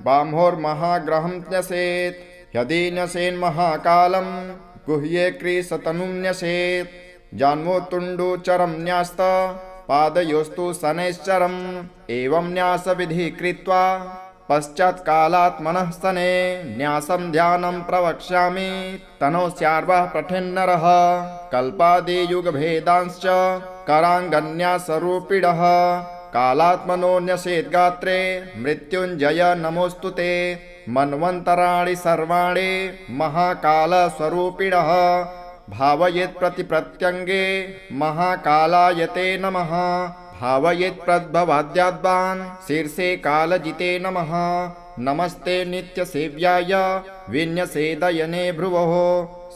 बाह्वोर्महाग्रहं न्यसेत् यदि न्यसेन्महाकालं गुह्ये क्रीशतनुं न्यसेत् जान्वोत्तुण्डोचरं न्यास्त पादयोस्तु शनैश्चरम् एवं न्यासविधि कृत्वा पश्चात्कालात्मनः शने न्यासं ध्यानं प्रवक्ष्यामि तनोस्यार्वः पठेन्नरः कल्पादियुगभेदांश्च कराङ्गन्यासरूपिणः कालात्मनो न्यसेद्गात्रे मृत्युञ्जय नमोऽस्तु ते मन्वन्तराणि सर्वाणि महाकालस्वरूपिणः भावयेत् प्रतिप्रत्यङ्गे महाकालाय ते नमः भावयेत् प्रद्भवाद्याद्वान् शीर्षे कालजिते नमः नमस्ते नित्यसेव्याय विन्यसेदयने भ्रुवोः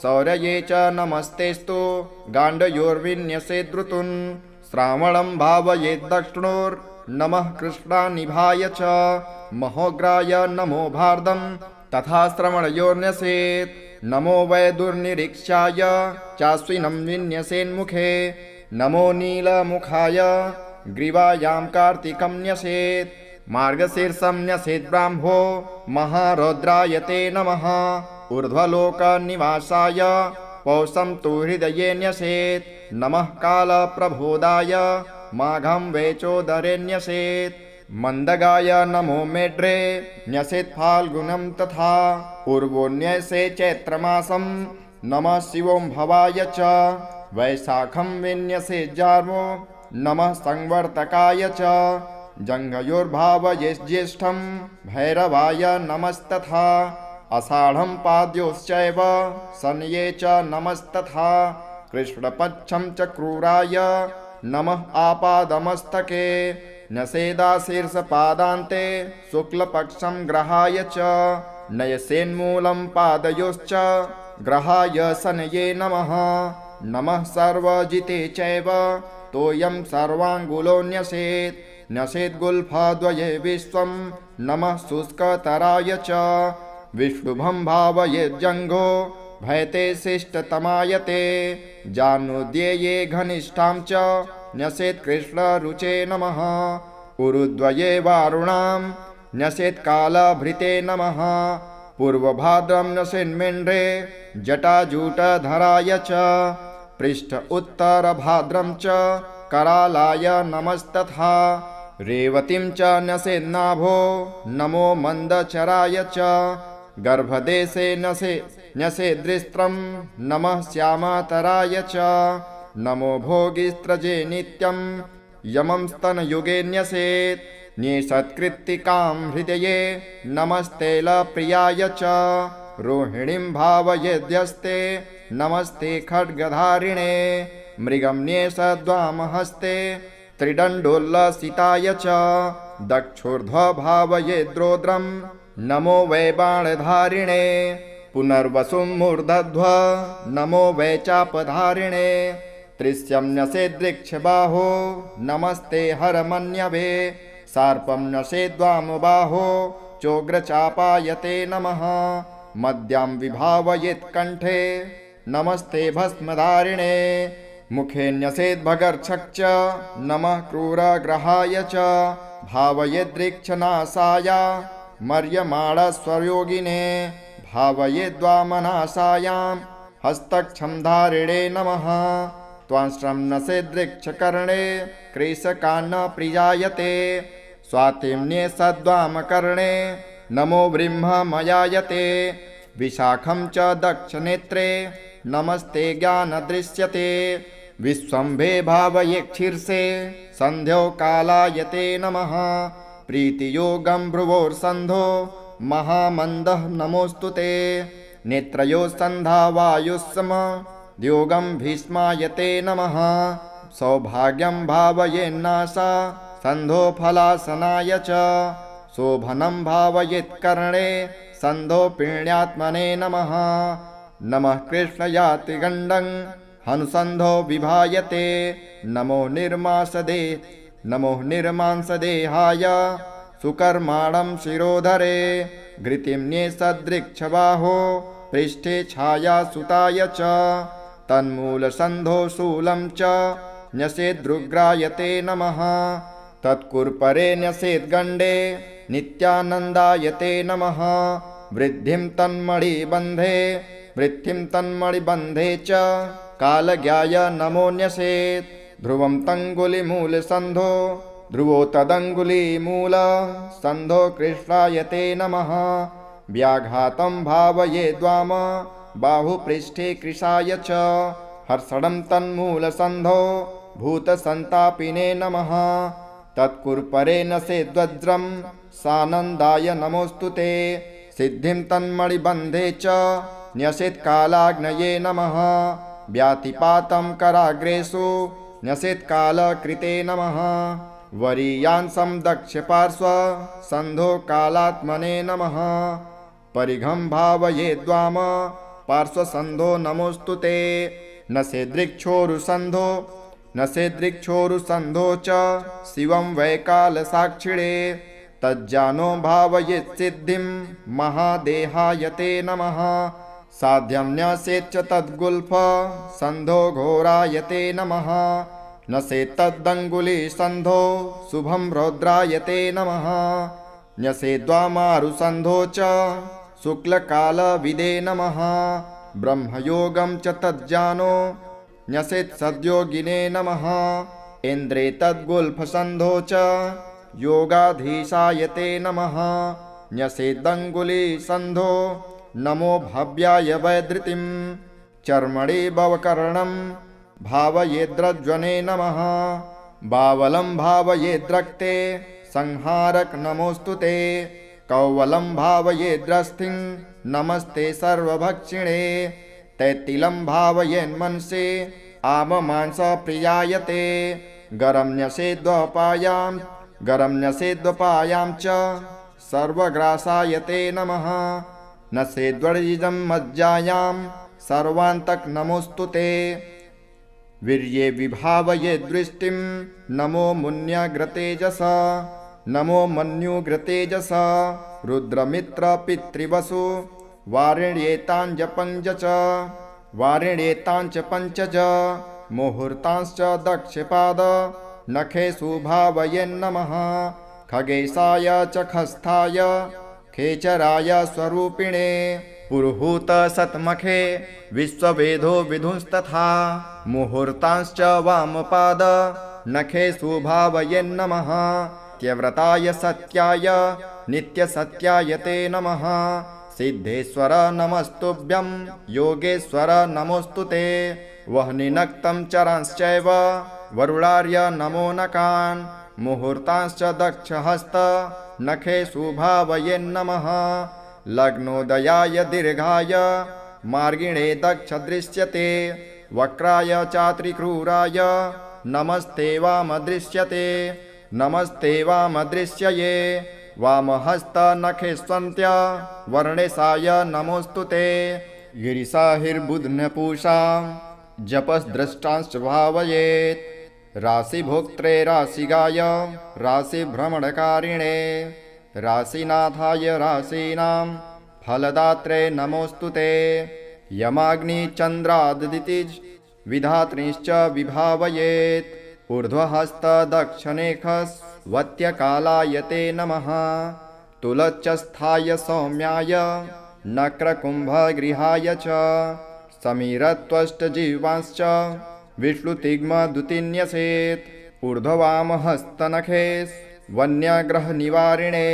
शौर्ये च नमस्तेस्तु गाण्डयोर्विन्यसेद्रुतुन् श्रावणं भावयेत् दक्षिणोर्नमः कृष्णानिभाय च महोग्राय नमो भारदं तथा श्रवणयोर्न्यसेत् नमो वैदुर्निरीक्षाय चाश्विनं विन्यसेन्मुखे नमो नीलमुखाय ग्रीवायां कार्तिकं न्यसेत् मार्गशीर्षं न्यसेत् ब्राह्मो महारौद्राय ते नमः ऊर्ध्वलोकनिवासाय पौषं तु हृदये न्यसेत् नमः कालप्रबोधाय माघं वेचोदरे न्यसेत् मन्दगाय नमो मेढ्रे न्यसेत् फाल्गुनं तथा पूर्वोऽन्यसे चैत्रमासं नमः शिवों भवाय च वैशाखं विन्यसेज्जार्वो नमः संवर्तकाय च जङ्घयोर्भावयेज्येष्ठं भैरवाय नमस्तथा आषाढं पाद्योश्चैव शनये च नमस्तथा कृष्णपक्षं च क्रूराय नमः आपादमस्तके न्यसेदाशीर्षपादान्ते शुक्लपक्षं ग्रहाय च नयसेन्मूलं पादयोश्च ग्रहाय शनये नमः नमः सर्वजिते चैव तोयं सर्वाङ्गुलो न्यसेत् न्यसेद्गुल्फद्वये विश्वं नमः शुष्कतराय च विष्णुभं भावयेज्जङ्घो भयते शिष्टतमायते जानुद्येये घनिष्ठां च न्यसेत् कृष्णरुचे नमः उरुद्वये वारुणां न्यसेत् कालभृते नमः पूर्वभाद्रं न्यसेन्मेण्ड्रे जटाजूटधराय च पृष्ठ उत्तरभाद्रं च करालाय नमस्तथा रेवतीं च न्यसेन्नाभो नमो मन्दचराय च गर्भदेशे न्यसेद्रिस्त्रं नमः श्यामातराय च नमो भोगिस्त्रजे नित्यं यमं स्तनयुगे न्यसेत् न्येषत्कृत्तिकां हृदये नमस्तेलप्रियाय च रोहिणीं भावयेद्यस्ते नमस्ते खड्गधारिणे मृगं न्येषद्वामहस्ते त्रिदण्डोल्लसिताय च दक्षोर्ध्वभावयेद्रोद्रं नमो वै बाणधारिणे पुनर्वसुं मूर्धध्व नमो वै चापधारिणे त्रिस्यं न्यसेद्वृक्षबाहो नमस्ते हरमन्यवे सर्पं न्यसेद्वामबाहो चोग्रचापायते नमः मद्यां विभावयेत्कण्ठे नमस्ते भस्मधारिणे मुखे न्यसेद्भगर्क्षक् च नमः क्रूरग्रहाय च भावयेद्रिक्षनाशाय मर्यमाणस्वयोगिने भावयेद्वामनाशायां हस्तक्षं धारिणे नमः त्वांश्रम नसेदृक्षकर्णे कृशकान्न प्रियायते स्वातिम्ने सद्वामकर्णे नमो ब्रह्ममयायते विशाखं च दक्षनेत्रे नमस्ते ज्ञानदृश्यते विश्वम्भे भावयेक्षीर्षे सन्ध्यो कालायते नमः प्रीतियोगं भ्रुवोर्सन्धो महामन्दः नमोऽस्तु ते नेत्रयो सन्धा वायुस्सम द्योगं भीष्मायते नमः सौभाग्यं भावयेन्नाशा सन्धो फलासनाय च शोभनं भावयेत्कर्णे सन्धो पिण्यात्मने नमः नमः कृष्णयातिगण्डं हनुसन्धो विभायते नमो निर्मांसदेहाय सुकर्माणं शिरोधरे घृतिम्ने सदृक्षबाहो पृष्ठे छायासुताय च तन्मूलसन्धो शूलं च न्यसेदृग्रायते नमः तत्कुर्परे न्यसेद्गण्डे नित्यानन्दायते नमः वृद्धिं तन्मणिबन्धे च कालज्ञाय नमोऽन्यसेत् ध्रुवं तङ्गुलिमूलसन्धो ध्रुवो तदङ्गुलिमूलसन्धो कृष्णायते नमः व्याघातं भावयेद्वाम बाहुपृष्ठे कृशाय च हर्षणं तन्मूलसन्धो भूतसन्तापिने नमः तत्कुर्परे नसेद्वज्रं सानन्दाय नमोऽस्तु ते सिद्धिं तन्मणिबन्धे च न्यसेत्कालाग्नये नमः व्यातिपातं कराग्रेषु न्यसेत्कालकृते नमः वरीयांसं दक्षपार्श्व सन्धो कालात्मने नमः परिघं भावयेद्वाम पार्श्वसन्धो नमोऽस्तु ते नसेदृक्षोरुसन्धो च शिवं वैकालसाक्षिणे तज्जानो भावयेत्सिद्धिं महादेहायते नमः साध्यं न्यसेच्च तद्गुल्फ सन्धो घोरायते नमः न्यसेत्तदङ्गुलीसन्धो शुभं रौद्रायते नमः न्यसेद्वामारुसन्धो च शुक्लकालविदे नमः ब्रह्मयोगं च तज्जानो न्यसेत्सद्योगिने नमः इन्द्रे तद्गुल्फसन्धो च योगाधीशायते नमः न्यसेदङ्गुलीसन्धो नमो भव्याय वैधृतिं चर्मणि भवकर्णं भावयेद्रज्वने नमः बावलं भावयेद्रक्ते संहारक नमोऽस्तु ते कौवलं भावयेद्रस्थिं नमस्ते सर्वभक्षिणे तैतिलं भावयेन्मनसे आममांसप्रियायते गरं न्यसेद्वपायां च सर्वग्रासायते नमः नसेद्वर्जितं मज्जायां सर्वान्तक नमोऽस्तु ते वीर्ये विभावयेद्दृष्टिं नमो मुन्यग्रतेजस नमो मन्युग्रतेजस रुद्रमित्रपितृवसु वारिण्येताञ्च पञ्चज मुहूर्तांश्च दक्षपाद नखेषु भावयेन्नमः खगेशाय च खस्थाय खेचराय स्वरूपिणे पुरुहूत सत्मखे विश्ववेदो विधुंस्तथा मुहूर्तांश्च वामपाद नखेषु भावयेन्नमः त्यव्रताय सत्याय नित्यसत्याय ते नमः सिद्धेश्वर नमस्तुभ्यं योगेश्वर नमोऽस्तु ते वह्निनक्तं चरांश्चैव वरुणार्य नमो नकान् मुहूर्तांश्च दक्षहस्त नखेषु भावयेन्नमः लग्नोदयाय दीर्घाय मार्गिणे दक्ष दृश्यते वक्राय चात्रिक्रूराय नमस्ते वामदृश्यये वामहस्त नखेष्वन्त्य वर्णेशाय नमोऽस्तु ते गिरिशाहिर्बुध्नपूषा जपस्द्रष्टांश्च भावयेत् राशिभोक्त्रे राशिगाय राशिभ्रमणकारिणे राशिनाथाय राशीनां फलदात्रे नमोऽस्तु ते यमाग्निचन्द्रादितिज विधात्रीश्च विभावयेत् ऊर्ध्वहस्तदक्षनेखस्वत्यकालाय ते नमः तुलच्चस्थाय सौम्याय नक्रकुम्भगृहाय च समीरत्वष्टजीवांश्च विष्णुतिग्मद्युतिन्यसेत् ऊर्ध्ववामहस्तनखेस् वन्यग्रहनिवारिणे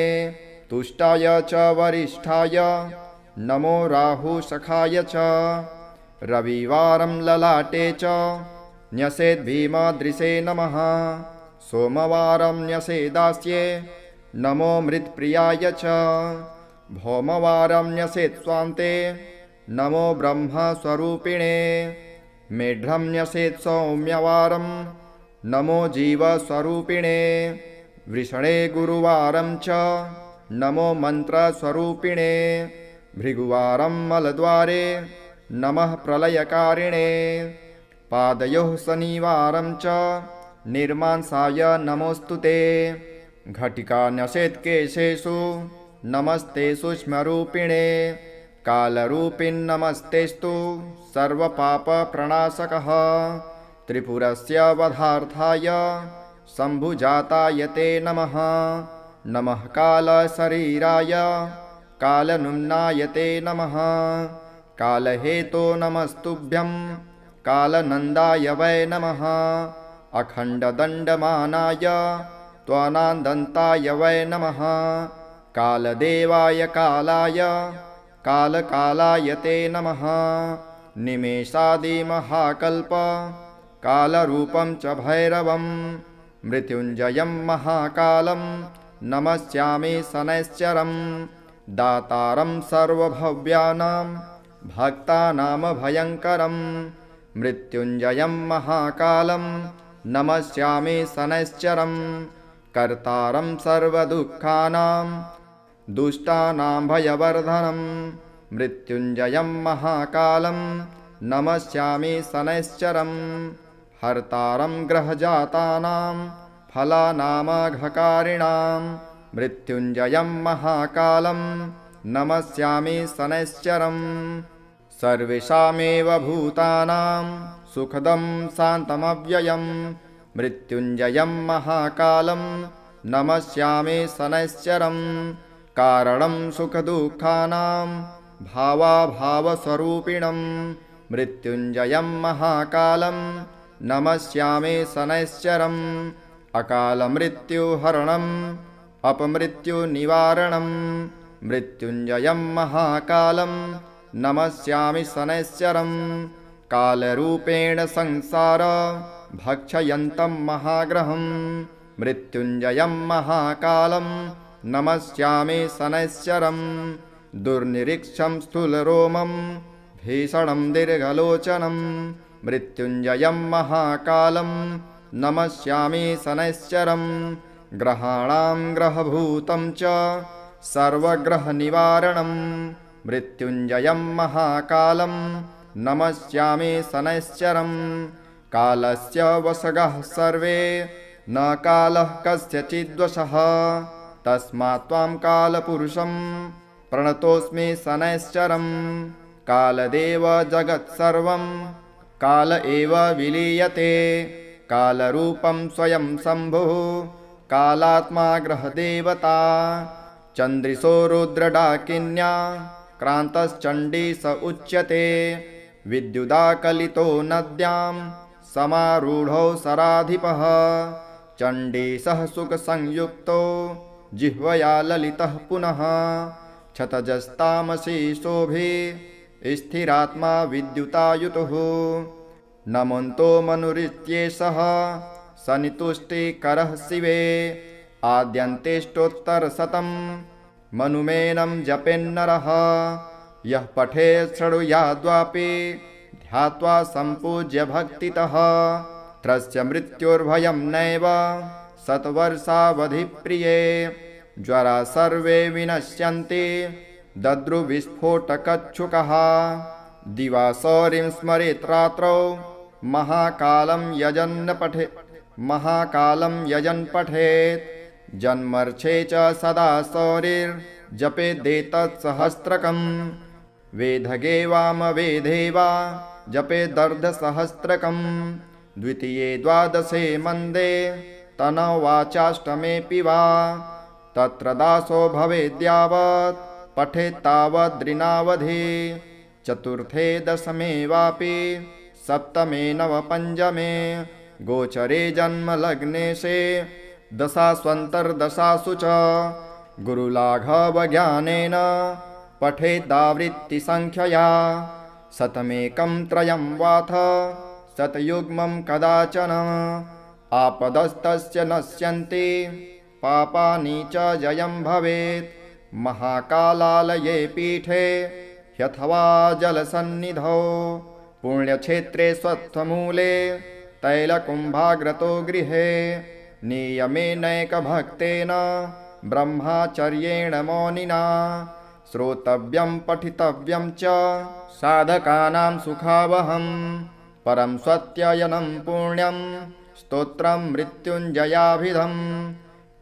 तुष्टाय च वरिष्ठाय नमो राहुसखाय च रविवारं ललाटे च न्यसेद्भीमदृशे नमः सोमवारं न्यसेदास्ये नमो मृत्प्रियाय च भौमवारं न्यसेत् स्वान्ते नमो ब्रह्मस्वरूपिणे मेढ्रं न्यसेत् सौम्यवारं नमो जीवस्वरूपिणे वृषणे गुरुवारं च नमो मन्त्रस्वरूपिणे भृगुवारं मलद्वारे नमः प्रलयकारिणे पादयोः शनिवारं च निर्मांसाय नमोऽस्तुते घटिका न्यसेत् केशेषु नमस्ते सूक्ष्मरूपिणे कालरूपिन्नमस्तेस्तु सर्वपापप्रणाशकः त्रिपुरस्य वधार्थाय शम्भुजाताय ते नमः नमः कालशरीराय कालनुम्नाय ते नमः कालहेतो नमस्तुभ्यं कालनन्दाय वै नमः अखण्डदण्डमानाय त्वनादन्ताय वै नमः कालदेवाय कालाय कालकालाय ते नमः निमेषादिमहाकल्प कालरूपं च भैरवं मृत्युञ्जयं महाकालं नमस्यामि शनैश्चरं दातारं सर्वभव्यानां भक्तानामभयङ्करं मृत्युञ्जयं महाकालं नमस्यामि शनैश्चरं कर्तारं सर्वदुःखानां दुष्टानां भयवर्धनं मृत्युञ्जयं महाकालं नमस्यामि शनैश्चरं हर्तारं ग्रहजातानां फलानामघकारिणां मृत्युञ्जयं महाकालं नमस्यामि शनैश्चरं सर्वेषामेव भूतानां सुखदं शान्तमव्ययं मृत्युञ्जयं महाकालं नमस्यामि शनैश्चरं कारणं सुखदुःखानां भावाभावस्वरूपिणं मृत्युञ्जयं महाकालं नमस्यामि शनैश्चरं अकालमृत्युहरणम् अपमृत्युनिवारणं मृत्युञ्जयं महाकालं नमस्यामि शनैश्चरं कालरूपेण संसार भक्षयन्तं महाग्रहं मृत्युञ्जयं महाकालं नमस्यामि शनैश्चरं दुर्निरीक्षं स्थूलरोमं भीषणं दीर्घलोचनं मृत्युञ्जयं महाकालं नमस्यामि शनैश्चरं ग्रहाणां ग्रहभूतं च सर्वग्रहनिवारणं मृत्युञ्जयं महाकालं नमस्यामि शनैश्चरं कालस्य वशगः सर्वे न कालः कस्यचिद्वशः तस्मात् त्वां कालपुरुषं प्रणतोऽस्मि शनैश्चरं कालदेव जगत्सर्वं काल एव विलीयते कालरूपं स्वयं शम्भुः कालात्मा ग्रहदेवता चन्द्रिशो रुद्रडाकिन्या क्रान्तश्चण्डीश उच्यते विद्युदाकलितो नद्यां समारूढो सराधिपः चण्डीशः सुखसंयुक्तो जिह्वया ललितः पुनः क्षतजस्तामसी शोभे स्थिरात्मा विद्युतायुतुः नमन्तो मनुरित्येषः सनितुष्टिकरः शिवे आद्यन्तेष्टोत्तरशतं मनुमेनं जपेन्नरः यः पठेत् शृणुयाद्वापि ध्यात्वा सम्पूज्य भक्तितः त्रस्य मृत्युर्भयं नैव शतवर्षावधिप्रिये ज्वरा सर्वे विनश्यन्ति दद्रुविस्फोटकच्छुकः दिवासौरिं स्मरेत् रात्रौ महाकालं यजन् पठेत् जन्मर्षे च सदा सौरिर्जपेदेतत्सहस्रकं वेधगे वामवेधे वा जपेदर्धसहस्रकं द्वितीये द्वादशे मन्दे तनवाचाष्टमेऽपि वा तत्र दासो भवेद्यावत् पठेत्तावद्रिनावधि चतुर्थे दशमे वापि सप्तमे नवपञ्चमे गोचरे जन्म लग्ने से दशास्वन्तर्दशासु च गुरुलाघवज्ञानेन पठेदावृत्तिसङ्ख्यया शतमेकं त्रयं वाथ शतयुग्मं कदाचन आपदस्तस्य नश्यन्ति पापानि च जयं भवेत् महाकालालये पीठे ह्यथवा जलसन्निधौ पुण्यक्षेत्रे स्वत्वमूले तैलकुम्भाग्रतो गृहे नियमेनैकभक्तेन ब्रह्मचर्येण मौनिना श्रोतव्यं पठितव्यं च साधकानां सुखावहं परं सत्ययनं पुण्यं स्तोत्रं मृत्युञ्जयाभिधं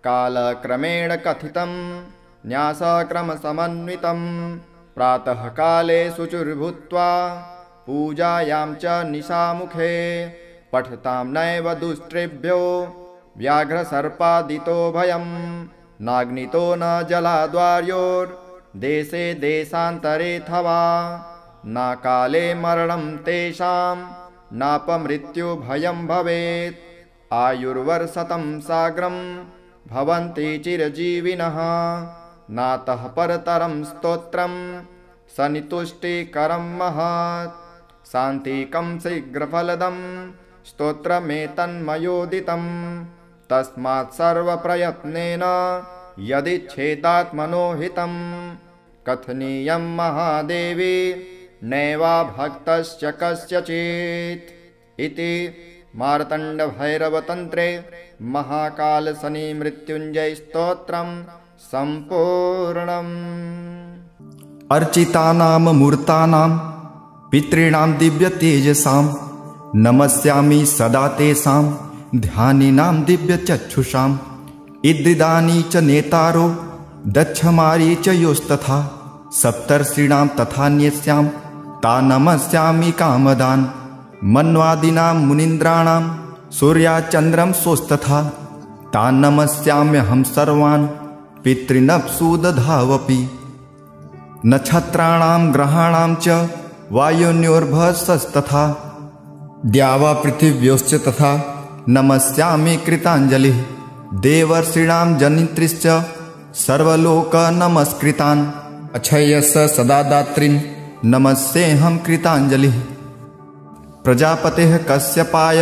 कालक्रमेण कथितं न्यासक्रमसमन्वितं प्रातः काले शुचिर्भूत्वा पूजायां च निशामुखे पठतां नैव दुष्टृभ्यो व्याघ्रसर्पादितो भयं नाग्नितो न जलाद्वार्योर्देशे देशान्तरेऽथवा न काले मरणं तेषां नापमृत्युभयं भवेत् आयुर्वर्षतं साग्रं भवन्ति चिरजीविनः नातः परतरं स्तोत्रं सनितुष्टिकरं महत् शान्तिकं शीघ्रफलदं स्तोत्रमेतन्मयोदितं तस्मात् सर्वप्रयत्नेन यदिच्छेदात्मनो हितं कथनीयं महादेवी नैवा भक्तस्य कस्यचित् इति मार्तण्डभैरवतन्त्रे महाकालशनिमृत्युञ्जयस्तोत्रं सम्पूर्णम्। अर्चितानां मूर्तानां पितॄणां दिव्यतेजसां नमस्यामि सदा तेषां ध्यानिनां दिव्यचक्षुषाम् इद्रिदानि च नेतारो दक्षमारी च योस्तथा सप्तर्षीणां तथान्यस्यां ता नमस्यामि कामदान् मन्वादीनां मुनीन्द्राणां सूर्याचन्द्रं सोस्तथा तान् नमस्याम्यहं सर्वान् पितॄनप्सुदधावपि नक्षत्राणां ग्रहाणां च वायुन्योर्भसस्तथा द्यावा पृथिव्योश्च तथा नमस्यामि कृताञ्जलिः देवर्षीणां जनित्रीश्च सर्वलोकनमस्कृतान् अक्षयस्य सदा दात्रीन् नमस्येऽहं कृताञ्जलिः प्रजापतेः कश्यपाय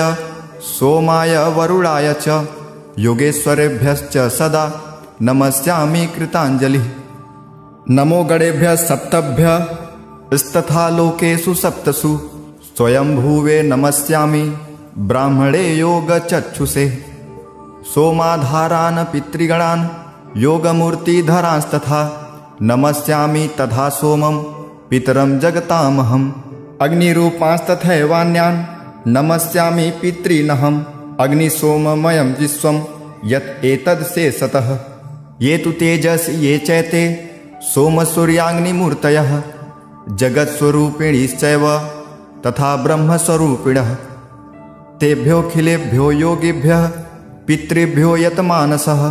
सोमाय वरुणाय च योगेश्वरेभ्यश्च सदा नमस्यामि कृताञ्जलिः नमो गणेभ्यः सप्तभ्यः स्तथा लोकेषु सप्तसु स्वयंभुवे नमस्यामि ब्राह्मणे योगचक्षुषे सोमाधारान् पितृगणान् योगमूर्तिधरांस्तथा नमस्यामि तथा सोमं पितरं जगतामहम् अग्निरूपांस्तथैवान्यान् नमस्यामि पितॄनहम् अग्निसोममयं विश्वं यत् एतद् शेषतः ये तु तेजस् ये चैते सोमसूर्याग्निमूर्तयः जगत्स्वरूपिणीश्चैव तथा ब्रह्मस्वरूपिणः तेभ्योऽखिलेभ्यो योगिभ्यः पितृभ्यो यतमानसः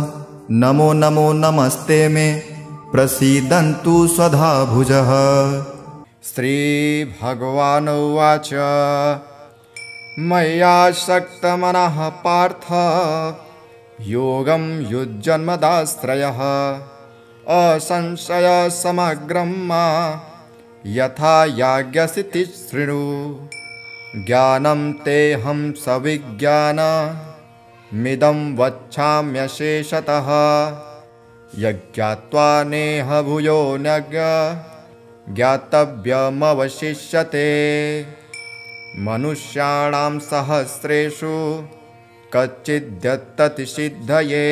नमो नमो नमस्ते मे प्रसीदन्तु स्वधा भुजः। श्रीभगवानुवाच मय्यासक्तमनः पार्थ योगं युज्यन्मदाश्रयः असंशयसमग्रं मा यथा याज्ञसिति शृणु ज्ञानं तेऽहं सविज्ञानमिदं वच्चाम्यशेषतः यज्ञात्वा नेह भूयो नज्ञ ज्ञातव्यमवशिष्यते मनुष्याणां सहस्रेषु कच्चिद्यत्तति सिद्धये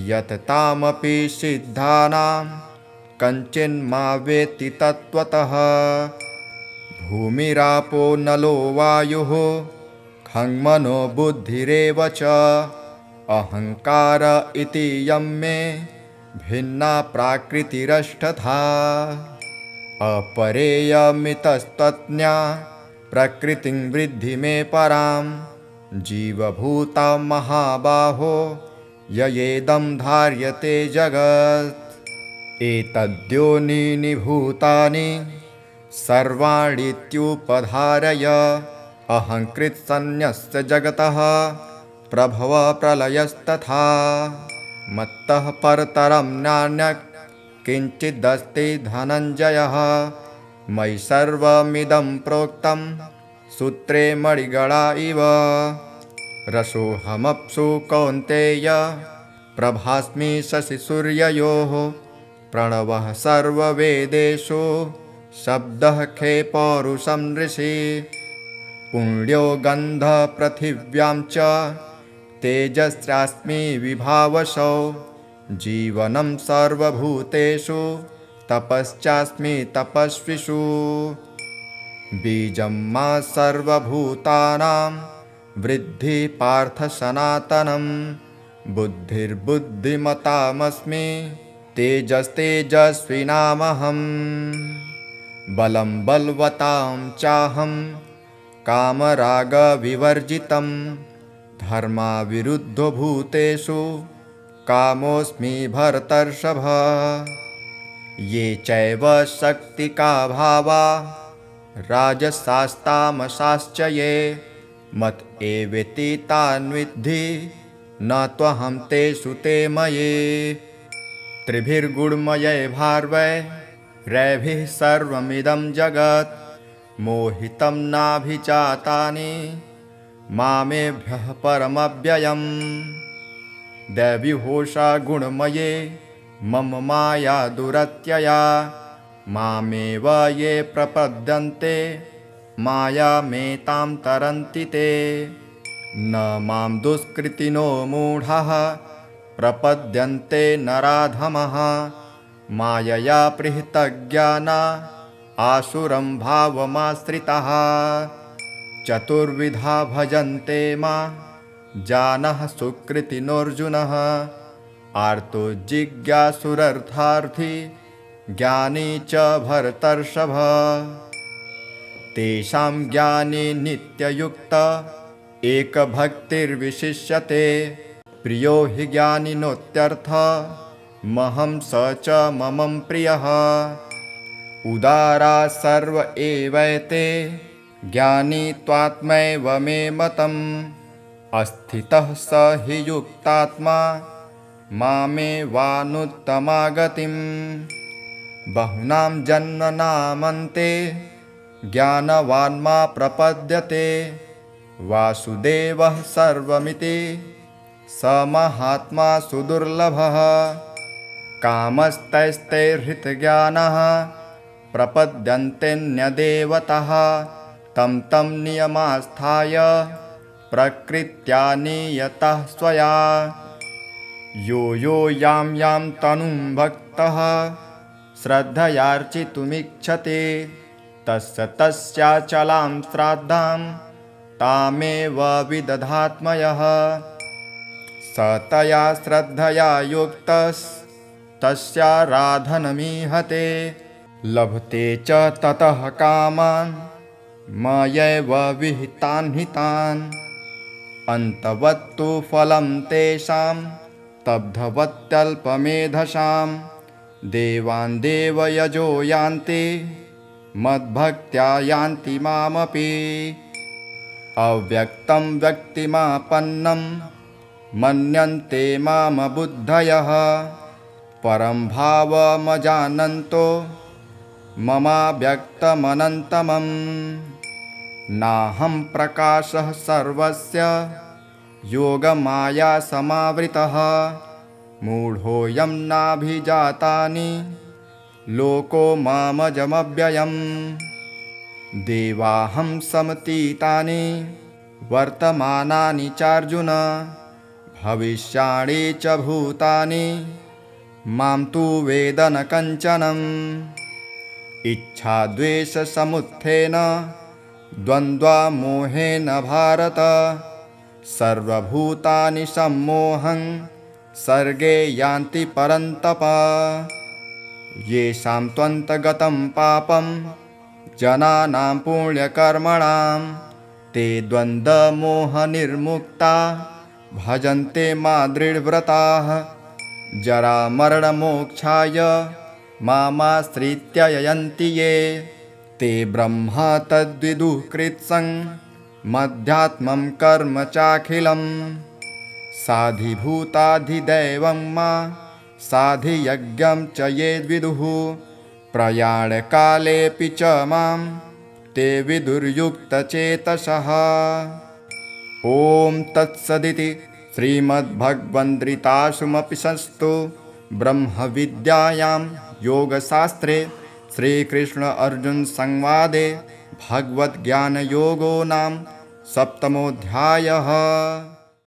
यततामपि सिद्धानां कञ्चिन्मा वेत्ति तत्त्वतः भूमिरापो नलो वायुः खङ्मनो बुद्धिरेव च अहङ्कार इति यं मे भिन्ना प्राकृतिरष्टधा अपरेयमितस्तज्ञा प्रकृतिं वृद्धि मे परां जीवभूता महाबाहो ययेदं धार्यते जगत् एतद्योनीनि भूतानि सर्वाणीत्युपधारय अहङ्कृत्सन्न्यस्य जगतः प्रभव प्रलयस्तथा मत्तः परतरं नान्यत् किञ्चिदस्ति धनञ्जयः मयि सर्वमिदं प्रोक्तं सूत्रे मणिगणा इव रसोऽहमप्सु कौन्तेय प्रभास्मि शशिसूर्ययोः प्रणवः सर्ववेदेषु शब्दः खे पौरुषं ऋषि पुण्यो गन्धः पृथिव्यां च तेजस्यास्मि विभावसौ जीवनं सर्वभूतेषु तपश्चास्मि तपस्विषु बीजं मा सर्वभूतानां वृद्धि पार्थ सनातनं बुद्धिर्बुद्धिमतामस्मि तेजस्तेजस्विनामहम् बलं बलवतां चाहं कामरागविवर्जितं धर्माविरुद्धो भूतेषु कामोऽस्मि भरतर्षभ ये चैव शक्तिका भावा राजसास्तामसाश्च ये मत एवेति तान् विद्धि न त्वहं तेषु ते मये त्रिभिर्गुणमये भार्वै रैभिः सर्वमिदं जगत् मोहितं नाभिजातानि मामेभ्यः परमव्ययम् दैवीहोषा गुणमये मम माया दुरत्यया मामेव ये प्रपद्यन्ते मायामेतां तरन्ति ते न मां दुष्कृतिनो मूढाः प्रपद्यन्ते नराधमः मायया पृहतज्ञाना आसुरं भावमाश्रिताः चतुर्विधा भजन्ते मां जानः सुकृतिनोऽर्जुनः आर्तो जिज्ञासुरर्थार्थी ज्ञानी च भरतर्षभ तेषां ज्ञानी नित्ययुक्त एकभक्तिर्विशिष्यते प्रियो हि ज्ञानिनोत्यर्थ महं स च ममं प्रियः उदारा सर्व एवैते ज्ञानी त्वात्मैव मे मतम् अस्थितः स हि युक्तात्मा मामेवानुत्तमागतिम् बहुनां जन्मनामन्ते ज्ञानवान् प्रपद्यते वासुदेवः सर्वमिति स महात्मा सुदुर्लभः कामस्तैस्तैर्हृतज्ञानः प्रपद्यन्तेऽन्यदेवतः तं तं नियमास्थाय प्रकृत्या नियतः स्वया यो यो यां यां तनुं भक्तः श्रद्धयार्चितुमिच्छति तस्य तस्याचलां श्राद्धां तामेव विदधात्मयः स तया श्रद्धया युक्तस्तस्याराधनमीहते लभते च ततः कामान् मयैव विहितान् हितान् अन्तवत्तु फलं तेषां तब्धवत्यल्पमेधसां देवान् देवयजो यान्ति मद्भक्त्या यान्ति मामपि अव्यक्तं व्यक्तिमापन्नं मन्यन्ते मामबुद्धयः परं भावमजानन्तो ममाव्यक्तमनन्तमम् नाहं प्रकाशः सर्वस्य योगमाया समावृतः मूढोऽयं नाभिजातानि लोको मामजमव्ययम् देवाहं समतीतानि वर्तमानानि चार्जुन भविष्याणि च भूतानि मां तु वेद न कञ्चनम् इच्छाद्वेषसमुत्थेन द्वन्द्वामोहेन भारत सर्वभूतानि सम्मोहं सर्गे यान्ति परन्तप येषां त्वन्तगतं पापं जनानां पुण्यकर्मणां ते द्वन्द्वमोहनिर्मुक्ता भजन्ते मां दृढव्रताः जरामरणमोक्षाय मामाश्रित्य यन्ति ये ते ब्रह्म तद्विदुः कृत्सं मध्यात्मं कर्म चाखिलं साधिभूताधिदैवं मा साधियज्ञं च ये विदुः प्रयाणकालेऽपि च मां ते विदुर्युक्तचेतसः। ॐ तत्सदिति श्रीमद्भगवद्गीतासूपनिषत्सु ब्रह्मविद्यायां योगशास्त्रे श्रीकृष्ण अर्जुन संवादे भगवद्ज्ञानयोगो नाम 7मोऽध्यायः।